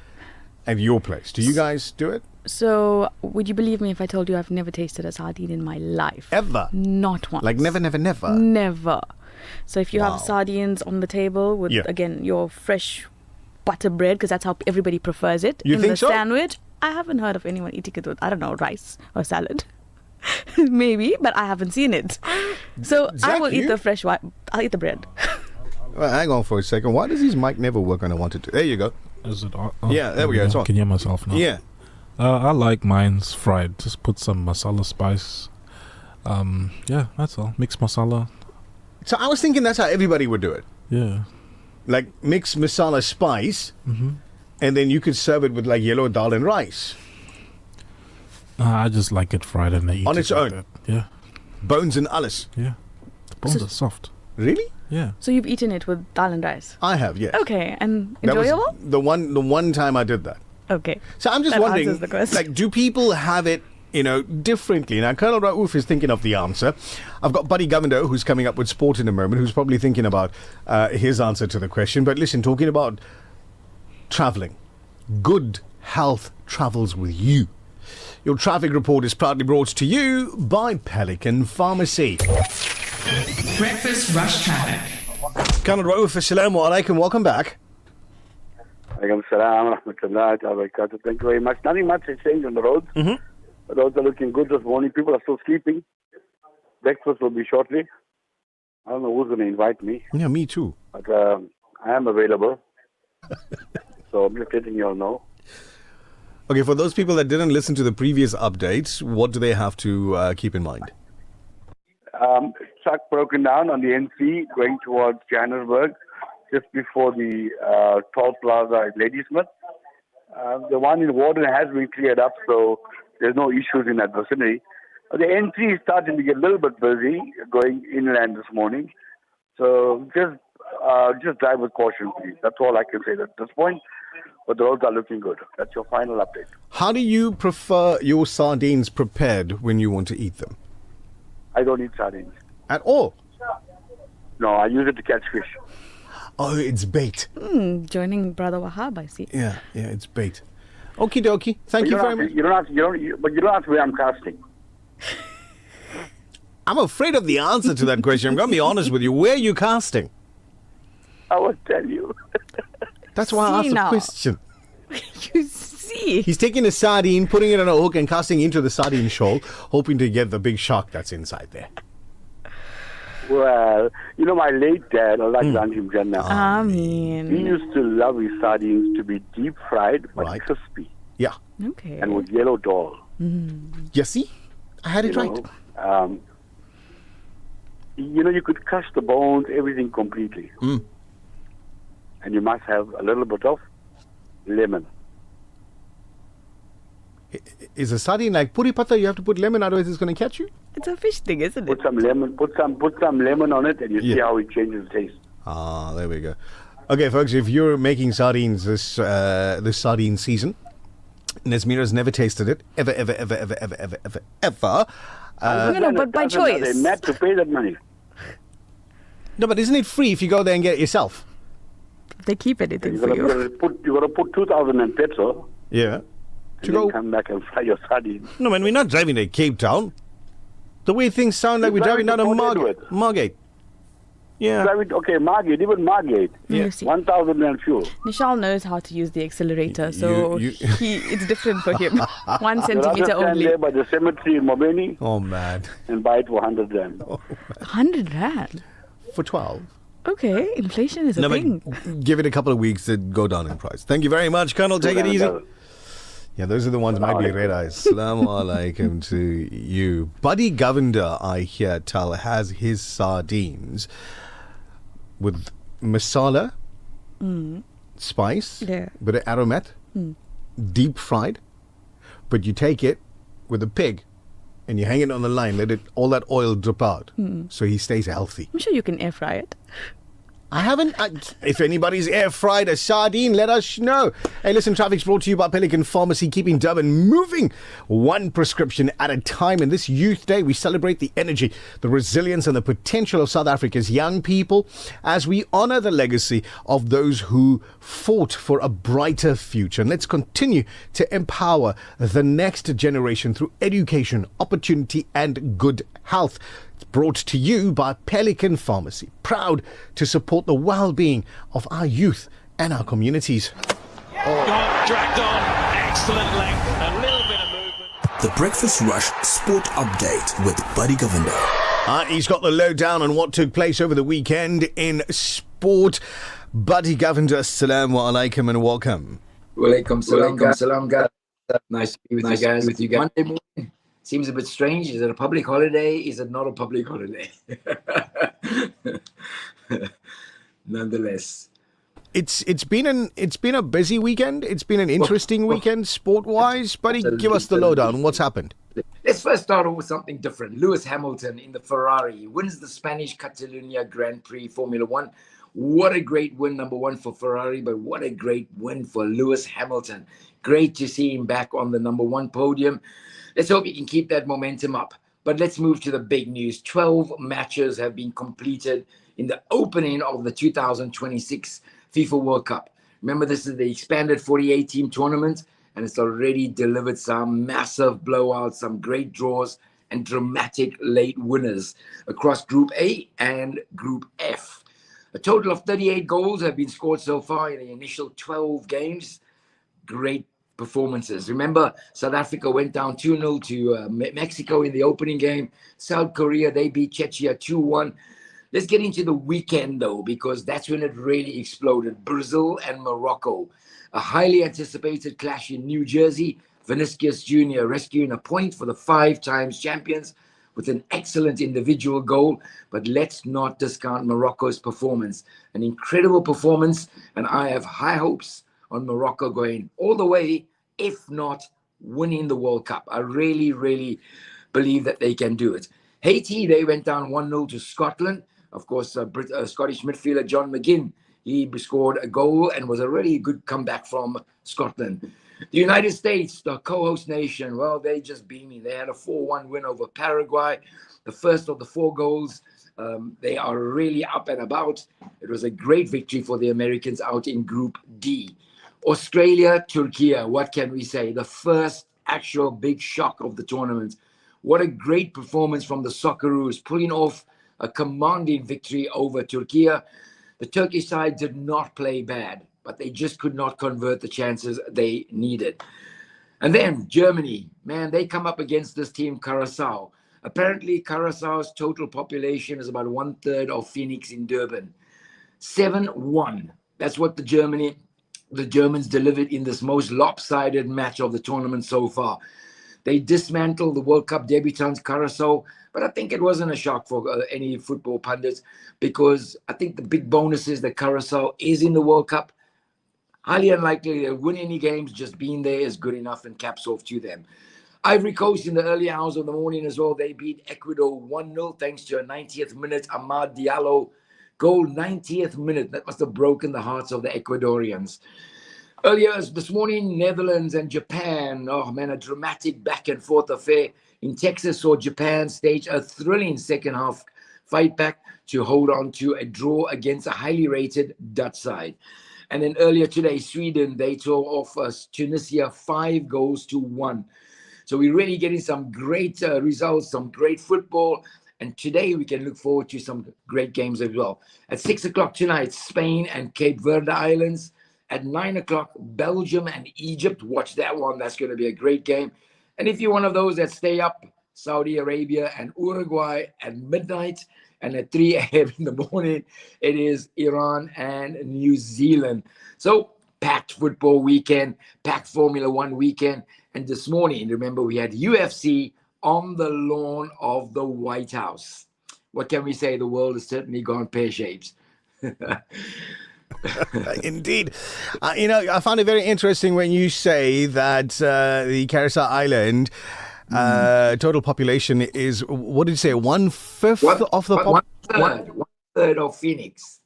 at your place? Do you guys do it? So, would you believe me if I told you I've never tasted a sardine in my life? Ever? Not once. Like never? Never. So if you have sardines on the table with, again, your fresh butter bread, because that's how everybody prefers it, you in think the so? Sandwich, I haven't heard of anyone eating it with, I don't know, rice or salad. Maybe, but I haven't seen it. So I will eat the fresh I'll eat the bread. Well, hang on for a second. Why does his mic never work when I want it to? There you go. Is it on? Yeah, there we go. It's on. Can you hear myself now? Yeah. I like mine's fried. Just put some masala spice. Yeah, that's all. Mix masala. So I was thinking that's how everybody would do it. Yeah. Like mix masala spice, and then you could serve it with like yellow dal and rice. I just like it fried and I eat on it its like own. that. Yeah. Bones and alles. Yeah. The bones are soft. Really? Yeah. So you've eaten it with dal and rice? I have, yes. Okay, and That was enjoyable? the one time I did that. Okay. So I'm just That wondering, answers the question. like, do people have it, differently? Now, Colonel Raouf is thinking of the answer. I've got Buddy Governor, who's coming up with sport in a moment, who's probably thinking about his answer to the question. But listen, talking about travelling, good health travels with you. Your traffic report is proudly brought to you by Pelican Pharmacy. Breakfast Rush Traffic. Colonel Raouf, assalamu alaikum, welcome back. Alaikum salam, rahmatullahi wa barakatuh. Thank you very much. Nothing much has changed on the roads. The roads are looking good this morning. People are still sleeping. Breakfast will be shortly. I don't know who's going to invite me. Yeah, me too. But I am available. So I'm just letting you all know. Okay, for those people that didn't listen to the previous updates, what do they have to keep in mind? Truck broken down on the NC going towards Johannesburg just before the toll plaza at Ladysmith. The one in Warden has been cleared up, so there's no issues in that vicinity. The NC is starting to get a little bit busy going inland this morning. So just drive with caution, please. That's all I can say at this point. But the roads are looking good. That's your final update. How do you prefer your sardines prepared when you want to eat them? I don't eat sardines. At all? No, I use it to catch fish. Oh, it's bait. Joining Brother Wahab, I see. Yeah, it's bait. Okie dokie. Thank you very much. But you don't ask where I'm casting. I'm afraid of the answer to that question. I'm going to be honest with you. Where are you casting? I will tell you. That's why I asked the question. You see. He's taking a sardine, putting it on a hook and casting into the sardine shoal, hoping to get the big shark that's inside there. Well, my late dad, Allah grant him Jannah. Ameen. He used to love his sardines to be deep fried but crispy. Yeah. Okay. And with yellow dal. You see? I had it right. You could crush the bones, everything completely. And you must have a little bit of lemon. Is a sardine like puri pata? You have to put lemon, otherwise it's going to catch you? It's a fish thing, isn't it? Put some lemon. Put some lemon on it, and you see how it changes the taste. Ah, there we go. Okay, folks, if you're making sardines this sardine season, Nazmeera's never tasted it ever. No, but by choice. They're mad to pay that money. No, but isn't it free if you go there and get it yourself? They keep anything You for you. got to put 2,000 in petrol. Yeah. And then come back and fry your sardines. No, man, we're not driving to Cape Town. The way things sound like we're driving down to Margate. Yeah. Okay, Margate, even Margate. Yeah. 1,000 and fuel. Nishal knows how to use the accelerator, so it's different for him. 1 centimeter only. There by the cemetery in Mobeni. Oh, man. And buy it for 100 rand. 100 rand? For 12. Okay, inflation is a thing. But give it a couple of weeks to go down in price. Thank you very much, Colonel. Take it easy. Yeah, those are the ones might be red eyes. Assalamu alaikum to you. Buddy Governor, I hear tell, has his sardines with masala, spice, bit of aromat, deep fried. But you take it with a pig and you hang it on the line, let all that oil drip out, so he stays healthy. I'm sure you can air fry it. I haven't. If anybody's air fried a sardine, let us know. Hey, listen, traffic's brought to you by Pelican Pharmacy, keeping Durban moving one prescription at a time. And this Youth Day, we celebrate the energy, the resilience, and the potential of South Africa's young people as we honor the legacy of those who fought for a brighter future. And let's continue to empower the next generation through education, opportunity, and good health. Brought to you by Pelican Pharmacy, proud to support the well-being of our youth and our communities. Got dragged on, excellent length, a little bit of movement. The Breakfast Rush Sport Update with Buddy Govender. He's got the lowdown on what took place over the weekend in sport. Buddy Govender, assalamu alaikum and welcome. Walaikum salam, guys. Nice to be with you guys. Monday morning. Seems a bit strange. Is it a public holiday? Is it not a public holiday? Nonetheless, it's been a busy weekend. It's been an interesting weekend sport-wise. Buddy, give us the lowdown. What's happened? Let's first start off with something different. Lewis Hamilton in the Ferrari wins the Spanish Catalunya Grand Prix Formula One. What a great win, number one for Ferrari, but what a great win for Lewis Hamilton. Great to see him back on the number one podium. Let's hope he can keep that momentum up. But let's move to the big news. 12 matches have been completed in the opening of the 2026 FIFA World Cup. Remember, this is the expanded 48-team tournament, and it's already delivered some massive blowouts, some great draws, and dramatic late winners across Group A and Group F. A total of 38 goals have been scored so far in the initial 12 games. Great performances. Remember, South Africa went down 2-0 to Mexico in the opening game. South Korea, they beat Czechia 2-1. Let's get into the weekend, though, because that's when it really exploded. Brazil and Morocco. A highly anticipated clash in New Jersey. Vinicius Jr. rescuing a point for the 5-time champions with an excellent individual goal. But let's not discount Morocco's performance. An incredible performance, and I have high hopes on Morocco going all the way, if not winning the World Cup. I really, really believe that they can do it. Haiti, they went down 1-0 to Scotland. Of course, Scottish midfielder John McGinn, he scored a goal and was a really good comeback from Scotland. The United States, the co-host nation, well, they just beat me. They had a 4-1 win over Paraguay, the first of the 4 goals. They are really up and about. It was a great victory for the Americans out in Group D. Australia, Turkey, what can we say? The first actual big shock of the tournament. What a great performance from the Socceroos, pulling off a commanding victory over Turkey. The Turkish side did not play bad, but they just could not convert the chances they needed. And then Germany, man, they come up against this team, Curaçao. Apparently, Curaçao's total population is about 1/3 of Phoenix in Durban. 7-1. That's what the Germans delivered in this most lopsided match of the tournament so far. They dismantled the World Cup debutants, Curaçao, but I think it wasn't a shock for any football pundits because I think the big bonus is that Curaçao is in the World Cup. Highly unlikely they'll win any games, just being there is good enough and caps off to them. Ivory Coast in the early hours of the morning as well, they beat Ecuador 1-0 thanks to a 90th minute Amad Diallo goal, 90th minute. That must have broken the hearts of the Ecuadorians. Earlier this morning, Netherlands and Japan. Oh, man, a dramatic back-and-forth affair in Texas saw Japan stage a thrilling second half fight back to hold on to a draw against a highly rated Dutch side. And then earlier today, Sweden, they tore off Tunisia 5-1. So we're really getting some great results, some great football. And today we can look forward to some great games as well. At 6 o'clock tonight, Spain and Cape Verde Islands. At 9 o'clock, Belgium and Egypt. Watch that one. That's going to be a great game. And if you're one of those that stay up, Saudi Arabia and Uruguay at midnight. And at 3 a.m. in the morning, it is Iran and New Zealand. So packed football weekend, packed Formula One weekend. And this morning, remember, we had UFC on the lawn of the White House. What can we say? The world has certainly gone pear-shaped. Indeed. I found it very interesting when you say that the Curacao Island total population is, what did you say, 1/5 of the population? 1/3 of Phoenix.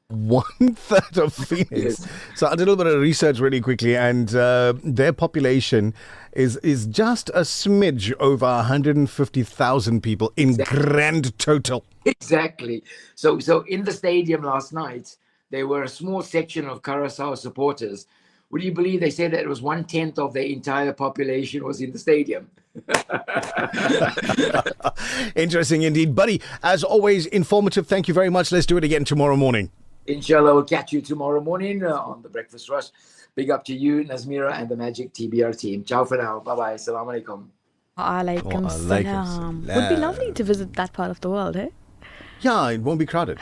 1/3 of Phoenix. Yes. So I did a little bit of research really quickly, and their population is just a smidge over 150,000 people in grand total. Exactly. So in the stadium last night, there were a small section of Curacao supporters. Would you believe they said that it was 1/10 of the entire population was in the stadium? Interesting indeed. Buddy, as always, informative. Thank you very much. Let's do it again tomorrow morning. Inshallah, we'll catch you tomorrow morning on the Breakfast Rush. Big up to you, Nazmeera, and the Magic TBR team. Ciao for now. Bye-bye. Assalamu alaikum. Alaikum salam. Would be lovely to visit that part of the world, eh? Yeah, it won't be crowded.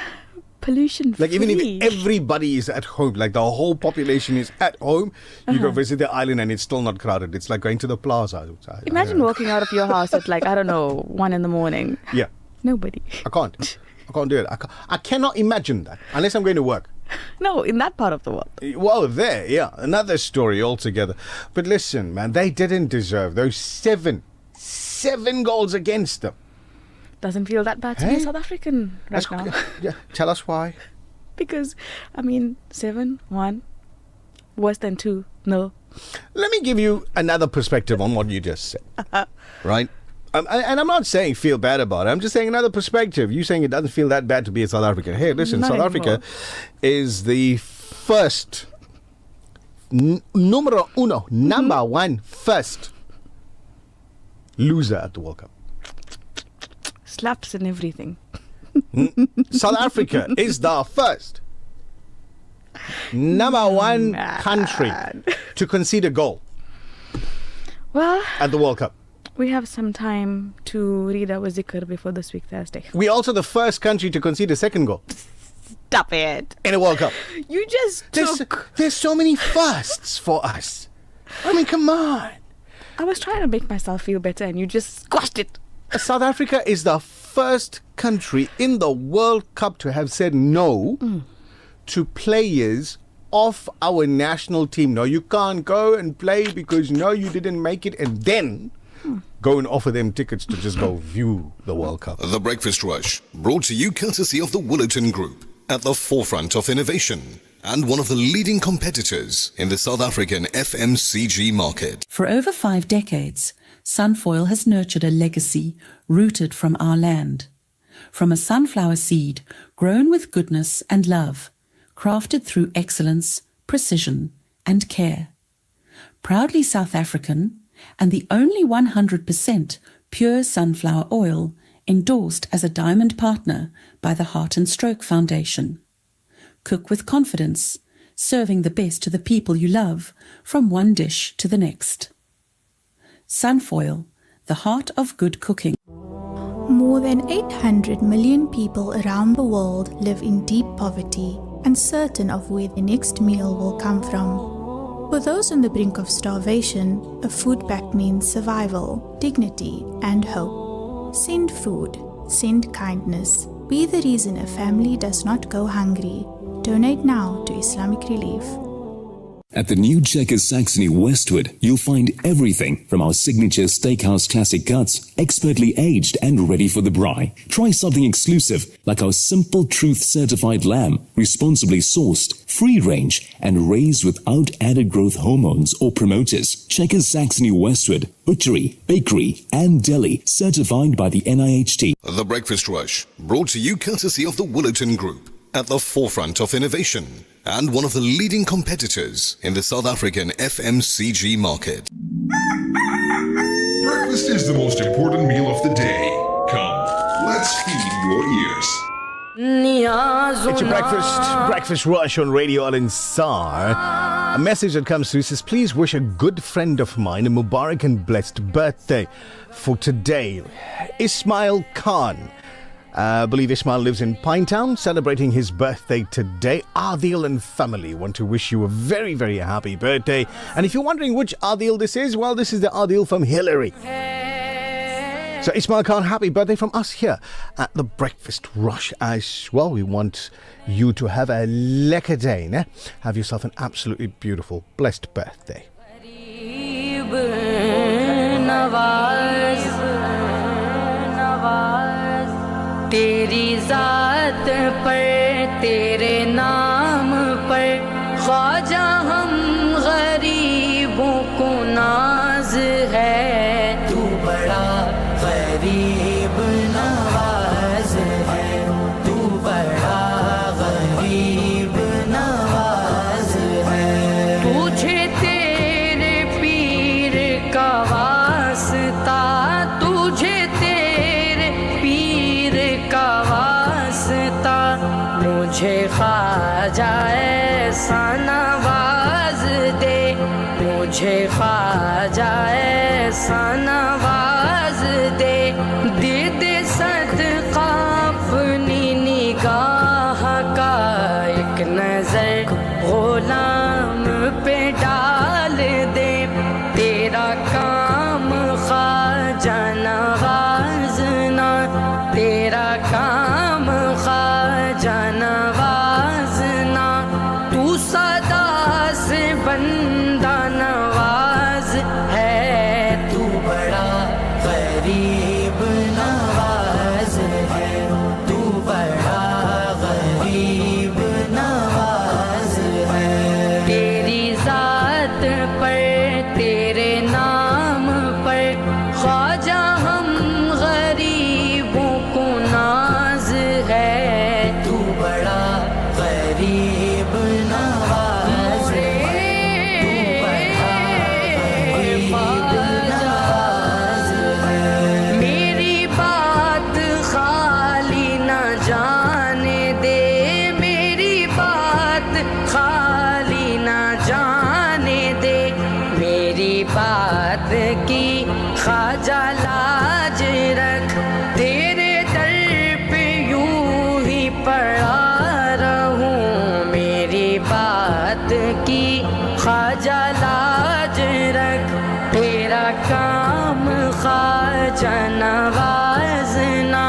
Pollution free. Like even if everybody is at home, like the whole population is at home, you go visit the island and it's still not crowded. It's like going to the plaza. Imagine walking out of your house at 1 in the morning. Yeah. Nobody. I can't do it. I cannot imagine that unless I'm going to work. No, in that part of the world. Well, there, yeah. Another story altogether. But listen, man, they didn't deserve those seven goals against them. Doesn't feel that bad to be South African right now. Yeah, tell us why. Because, 7-1, worse than 2-0. Let me give you another perspective on what you just said. Right? And I'm not saying feel bad about it. I'm just saying another perspective. You saying it doesn't feel that bad to be a South African. Hey, listen, Not South anymore. Africa is the first, number one, first loser at the World Cup. Slaps and everything. South Africa is the first number one country to concede a goal Well, at the World Cup. we have some time to read our zikr before this week Thursday. We're also the first country to concede a second goal. Stop it. In a World Cup. You just There's so many firsts for us. I mean, come on. I was trying to make myself feel better and you just squashed it. South Africa is the first country in the World Cup to have said no to players of our national team. No, you can't go and play because you didn't make it, and then go and offer them tickets to just go view the World Cup. The Breakfast Rush, brought to you courtesy of the Willerton Group, at the forefront of innovation and one of the leading competitors in the South African FMCG market. For over 5 decades, Sunfoil has nurtured a legacy rooted from our land. From a sunflower seed grown with goodness and love, crafted through excellence, precision, and care. Proudly South African, and the only 100% pure sunflower oil endorsed as a diamond partner by the Heart and Stroke Foundation. Cook with confidence, serving the best to the people you love, from one dish to the next. Sunfoil, the heart of good cooking. More than 800 million people around the world live in deep poverty, uncertain of where the next meal will come from. For those on the brink of starvation, a food pact means survival, dignity, and hope. Send food, send kindness. Be the reason a family does not go hungry. Donate now to Islamic Relief. At the new Checkers Saxony Westwood, you'll find everything from our signature steakhouse classic cuts, expertly aged and ready for the braai. Try something exclusive like our Simple Truth certified lamb, responsibly sourced, free range and raised without added growth hormones or promoters. Checkers Saxony Westwood, butchery, bakery and deli certified by the NIHT. The Breakfast Rush, brought to you courtesy of the Woolerton Group, at the forefront of innovation and one of the leading competitors in the South African FMCG market. Breakfast is the most important meal of the day. Come, let's feed your ears. It's your breakfast rush on Radio Al Ansar. A message that comes through says, please wish a good friend of mine a Mubarak and blessed birthday for today, Ismail Khan. I believe Ismail lives in Pinetown, celebrating his birthday today. Adil and family want to wish you a very, very happy birthday. And if you're wondering which Adil this is, well, this is the Adil from Hillary. So Ismail Khan, happy birthday from us here at the Breakfast Rush as well. We want you to have a lekker day, ne? Have yourself an absolutely beautiful, blessed birthday. तेरी ज़ात पर तेरे नाम पर ख्वाजा हम गरीबों को नाज है तू बड़ा गरीब नवाज है तू बड़ा गरीब नवाज है तुझे तेरे पीर का वास्ता तुझे तेरे पीर का वास्ता मुझे ख्वाजा ऐसा नवाज दे मुझे ख्वाजा ऐसा नवाज दे दे दे सदका अपनी निगाह का एक नजर गुलाम पे डाल दे तेरा काम ख्वाजा नवाजना तेरा काम ख्वाजा नवाजना तू सदा से बंदा नवाज है तू बड़ा गरीब नवाज है तू बड़ा गरीब नवाज है तेरी ज़ात पर तेरे नाम पर ख्वाजा हम गरीबों को नाज है तू बड़ा गरीब नवाज है मेरी बात खाली न जाने दे मेरी बात खाली न जाने दे मेरी बात की ख्वाजा लाज रख तेरे दर पे यूं ही पड़ा रहूं मेरी बात की ख्वाजा लाज रख तेरा काम ख्वाजा नवाजना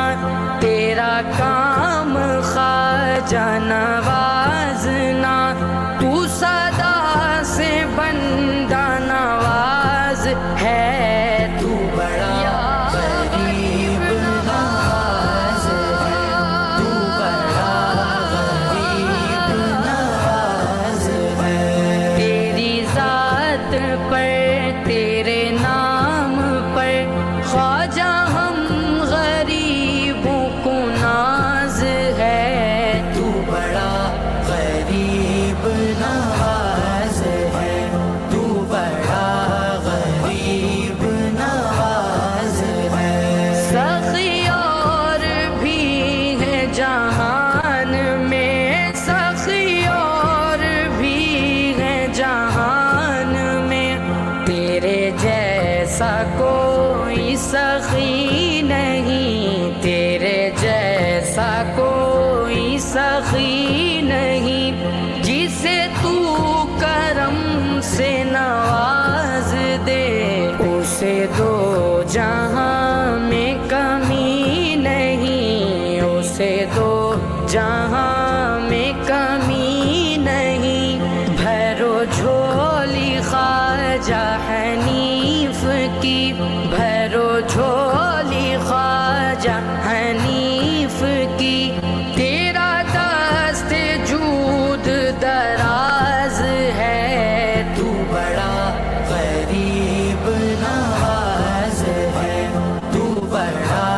तेरा काम ख्वाजा नवाजना तू सदा से बंदा नवाज है तू बड़ा गरीब नवाज है तू बड़ा गरीब नवाज है तेरी ज़ात पर तेरे नाम पर ख्वाजा हम गरीबों को नाज है तू बड़ा गरीब नवाज है तू बड़ा गरीब नवाज है सखी और भी है जहान में सखी और भी है जहान में तेरे जैसा कोई सखी नहीं तेरे जैसा कोई सखी नहीं जिसे तू करम से नवाज दे उसे दो जहां में कमी नहीं उसे दो जहां में कमी नहीं भरो झोली की भरो झोली ख्वाजा हनीफ की तेरा दस्त जूद दराज है तू बड़ा गरीब नवाज है तू बड़ा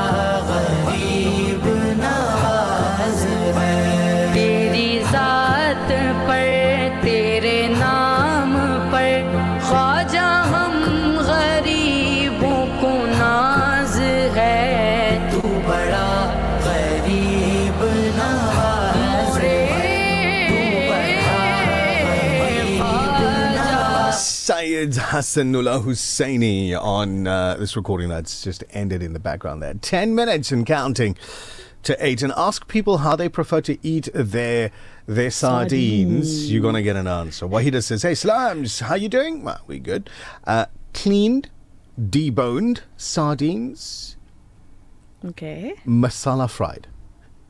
गरीब नवाज है तेरी जात पर तेरे नाम पर ख्वाजा हम गरीबों को नाज है तू बड़ा गरीब नवाज है तू बड़ा गरीब Nawaz Syed Hassanullah Hussaini on this recording that's just ended in the background there. 10 minutes and counting to 8. And ask people how they prefer to eat their sardines. You're going to get an answer. Wahida says, hey, Slams, how you doing? Well, we good. Cleaned, deboned sardines, Okay. masala fried,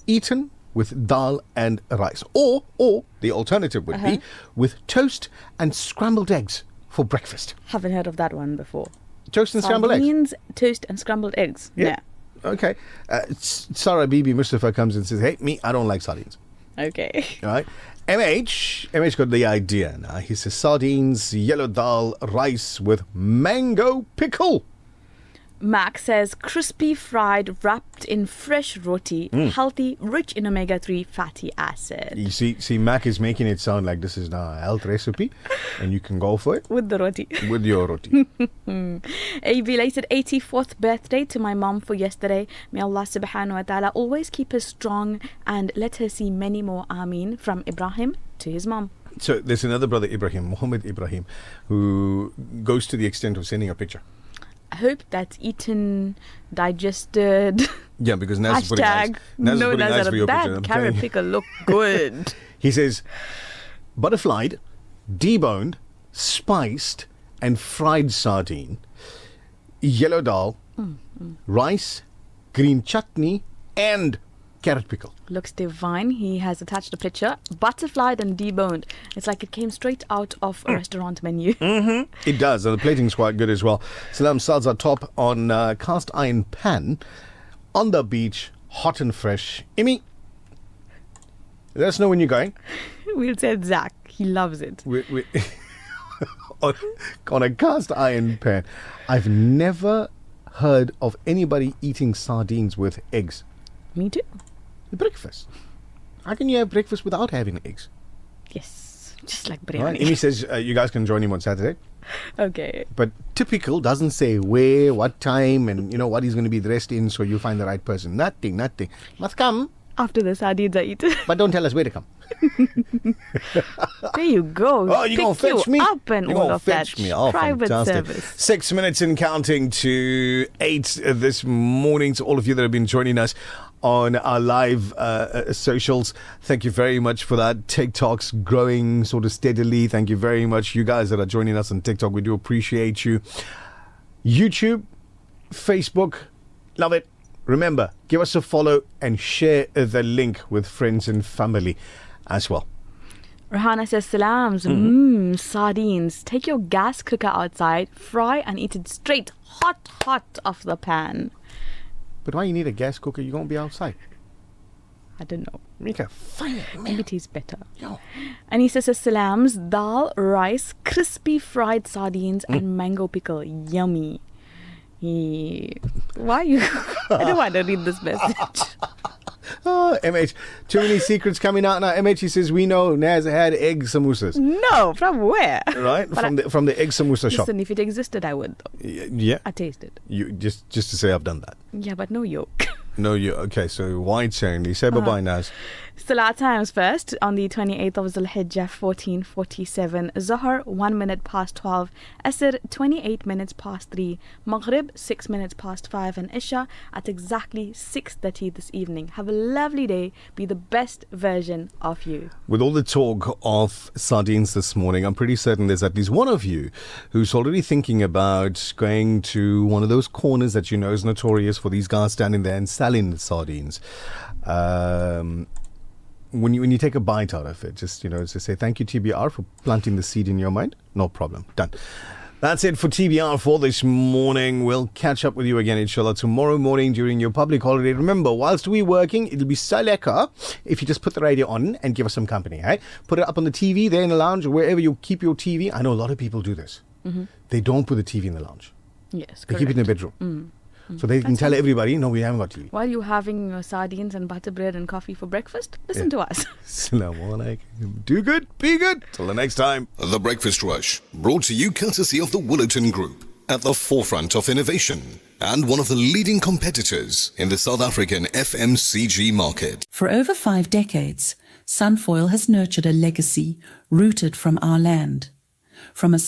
eaten with dal and rice. Or the alternative would be with toast and scrambled eggs for breakfast. Haven't heard of that one before. Toast and scrambled eggs? Sardines, toast and scrambled eggs. Yeah. Okay. Sarah Bibi Mustafa comes and says, hey, I don't like sardines. Okay. All right. MH got the idea now. He says sardines, yellow dal, rice with mango pickle. Mac says crispy fried wrapped in fresh roti, healthy, rich in omega-3 fatty acid. You see, Mac is making it sound like this is now a health recipe and you can go for it. With the roti. With your roti. A belated 84th birthday to my mom for yesterday. May Allah subhanahu wa ta'ala always keep her strong and let her see many more. Ameen. From Ibrahim to his mom. So there's another brother, Ibrahim, Muhammad Ibrahim, who goes to the extent of sending a picture. I hope that's eaten, digested. Yeah, because Naz is putting eyes. Naz is putting eyes for your picture. That carrot pickle look good. He says, butterflied, deboned, spiced and fried sardine, yellow dal, rice, green chutney and carrot pickle. Looks divine. He has attached a picture. Butterflied and deboned. It's like it came straight out of a restaurant menu. It does, and the plating's quite good as well. Salam salsa top on cast iron pan on the beach, hot and fresh. Imi, let us know when you're going. We'll say Zach. He loves it. We on a cast iron pan. I've never heard of anybody eating sardines with eggs. Me too. Breakfast. How can you have breakfast without having eggs? Yes, just like biryani. Right. Amy says you guys can join him on Saturday. Okay. But typical doesn't say where, what time, and what he's going to be dressed in, so you find the right person. Nothing. Must come. After the sardines are eaten. But don't tell us where to come. There you go. Oh, you're going to fetch me? Up and you're all gonna of fetch that. me. Oh, Private fantastic. service. 6 minutes and counting to 8 this morning. To all of you that have been joining us on our live socials, thank you very much for that. TikTok's growing sort of steadily. Thank you very much, you guys that are joining us on TikTok. We do appreciate you. YouTube, Facebook, love it. Remember, give us a follow and share the link with friends and family as well. Rahana says, salams, sardines. Take your gas cooker outside, fry and eat it straight, hot off the pan. But why you need a gas cooker? You're going to be outside. I don't know. Make a fire. Maybe it tastes better. Yo. And he says, salams, dal, rice, crispy fried sardines and mango pickle. Yummy. Why you? I don't want to read this message. Oh, MH, too many secrets coming out now. MH, he says, we know Naz had egg samosas. No, from where? Right? From the egg samosa shop. Listen, if it existed, I would. Yeah. I tasted. You just to say I've done that. Yeah, but no yolk. No, okay, so wide only. Say bye-bye, Naz. Salat times first on the 28th of Zulhijjah 1447. Zohar 1 minute past 12. Asr 28 minutes past 3. Maghrib 6 minutes past 5. And Isha at exactly 6:30 this evening. Have a lovely day. Be the best version of you. With all the talk of sardines this morning, I'm pretty certain there's at least one of you who's already thinking about going to one of those corners that you know is notorious for these guys standing there and selling the sardines. When you take a bite out of it, just say thank you TBR for planting the seed in your mind. No problem. Done. That's it for TBR for this morning. We'll catch up with you again, inshallah, tomorrow morning during your public holiday. Remember, whilst we're working, it'll be so lekker if you just put the radio on and give us some company, eh? Put it up on the TV there in the lounge or wherever you keep your TV. I know a lot of people do this. Mm-hmm. They don't put the TV in the lounge. Yes, They keep it in the bedroom. So they can That's tell nice. everybody, no, we haven't got TV. While you're having your sardines and butter bread and coffee for breakfast, listen to us. Assalamu alaikum. Do good, be good. Till the next time. The Breakfast Rush, brought to you courtesy of the Woolerton Group, at the forefront of innovation and one of the leading competitors in the South African FMCG market. For over 5 decades, Sunfoil has nurtured a legacy rooted from our land. From a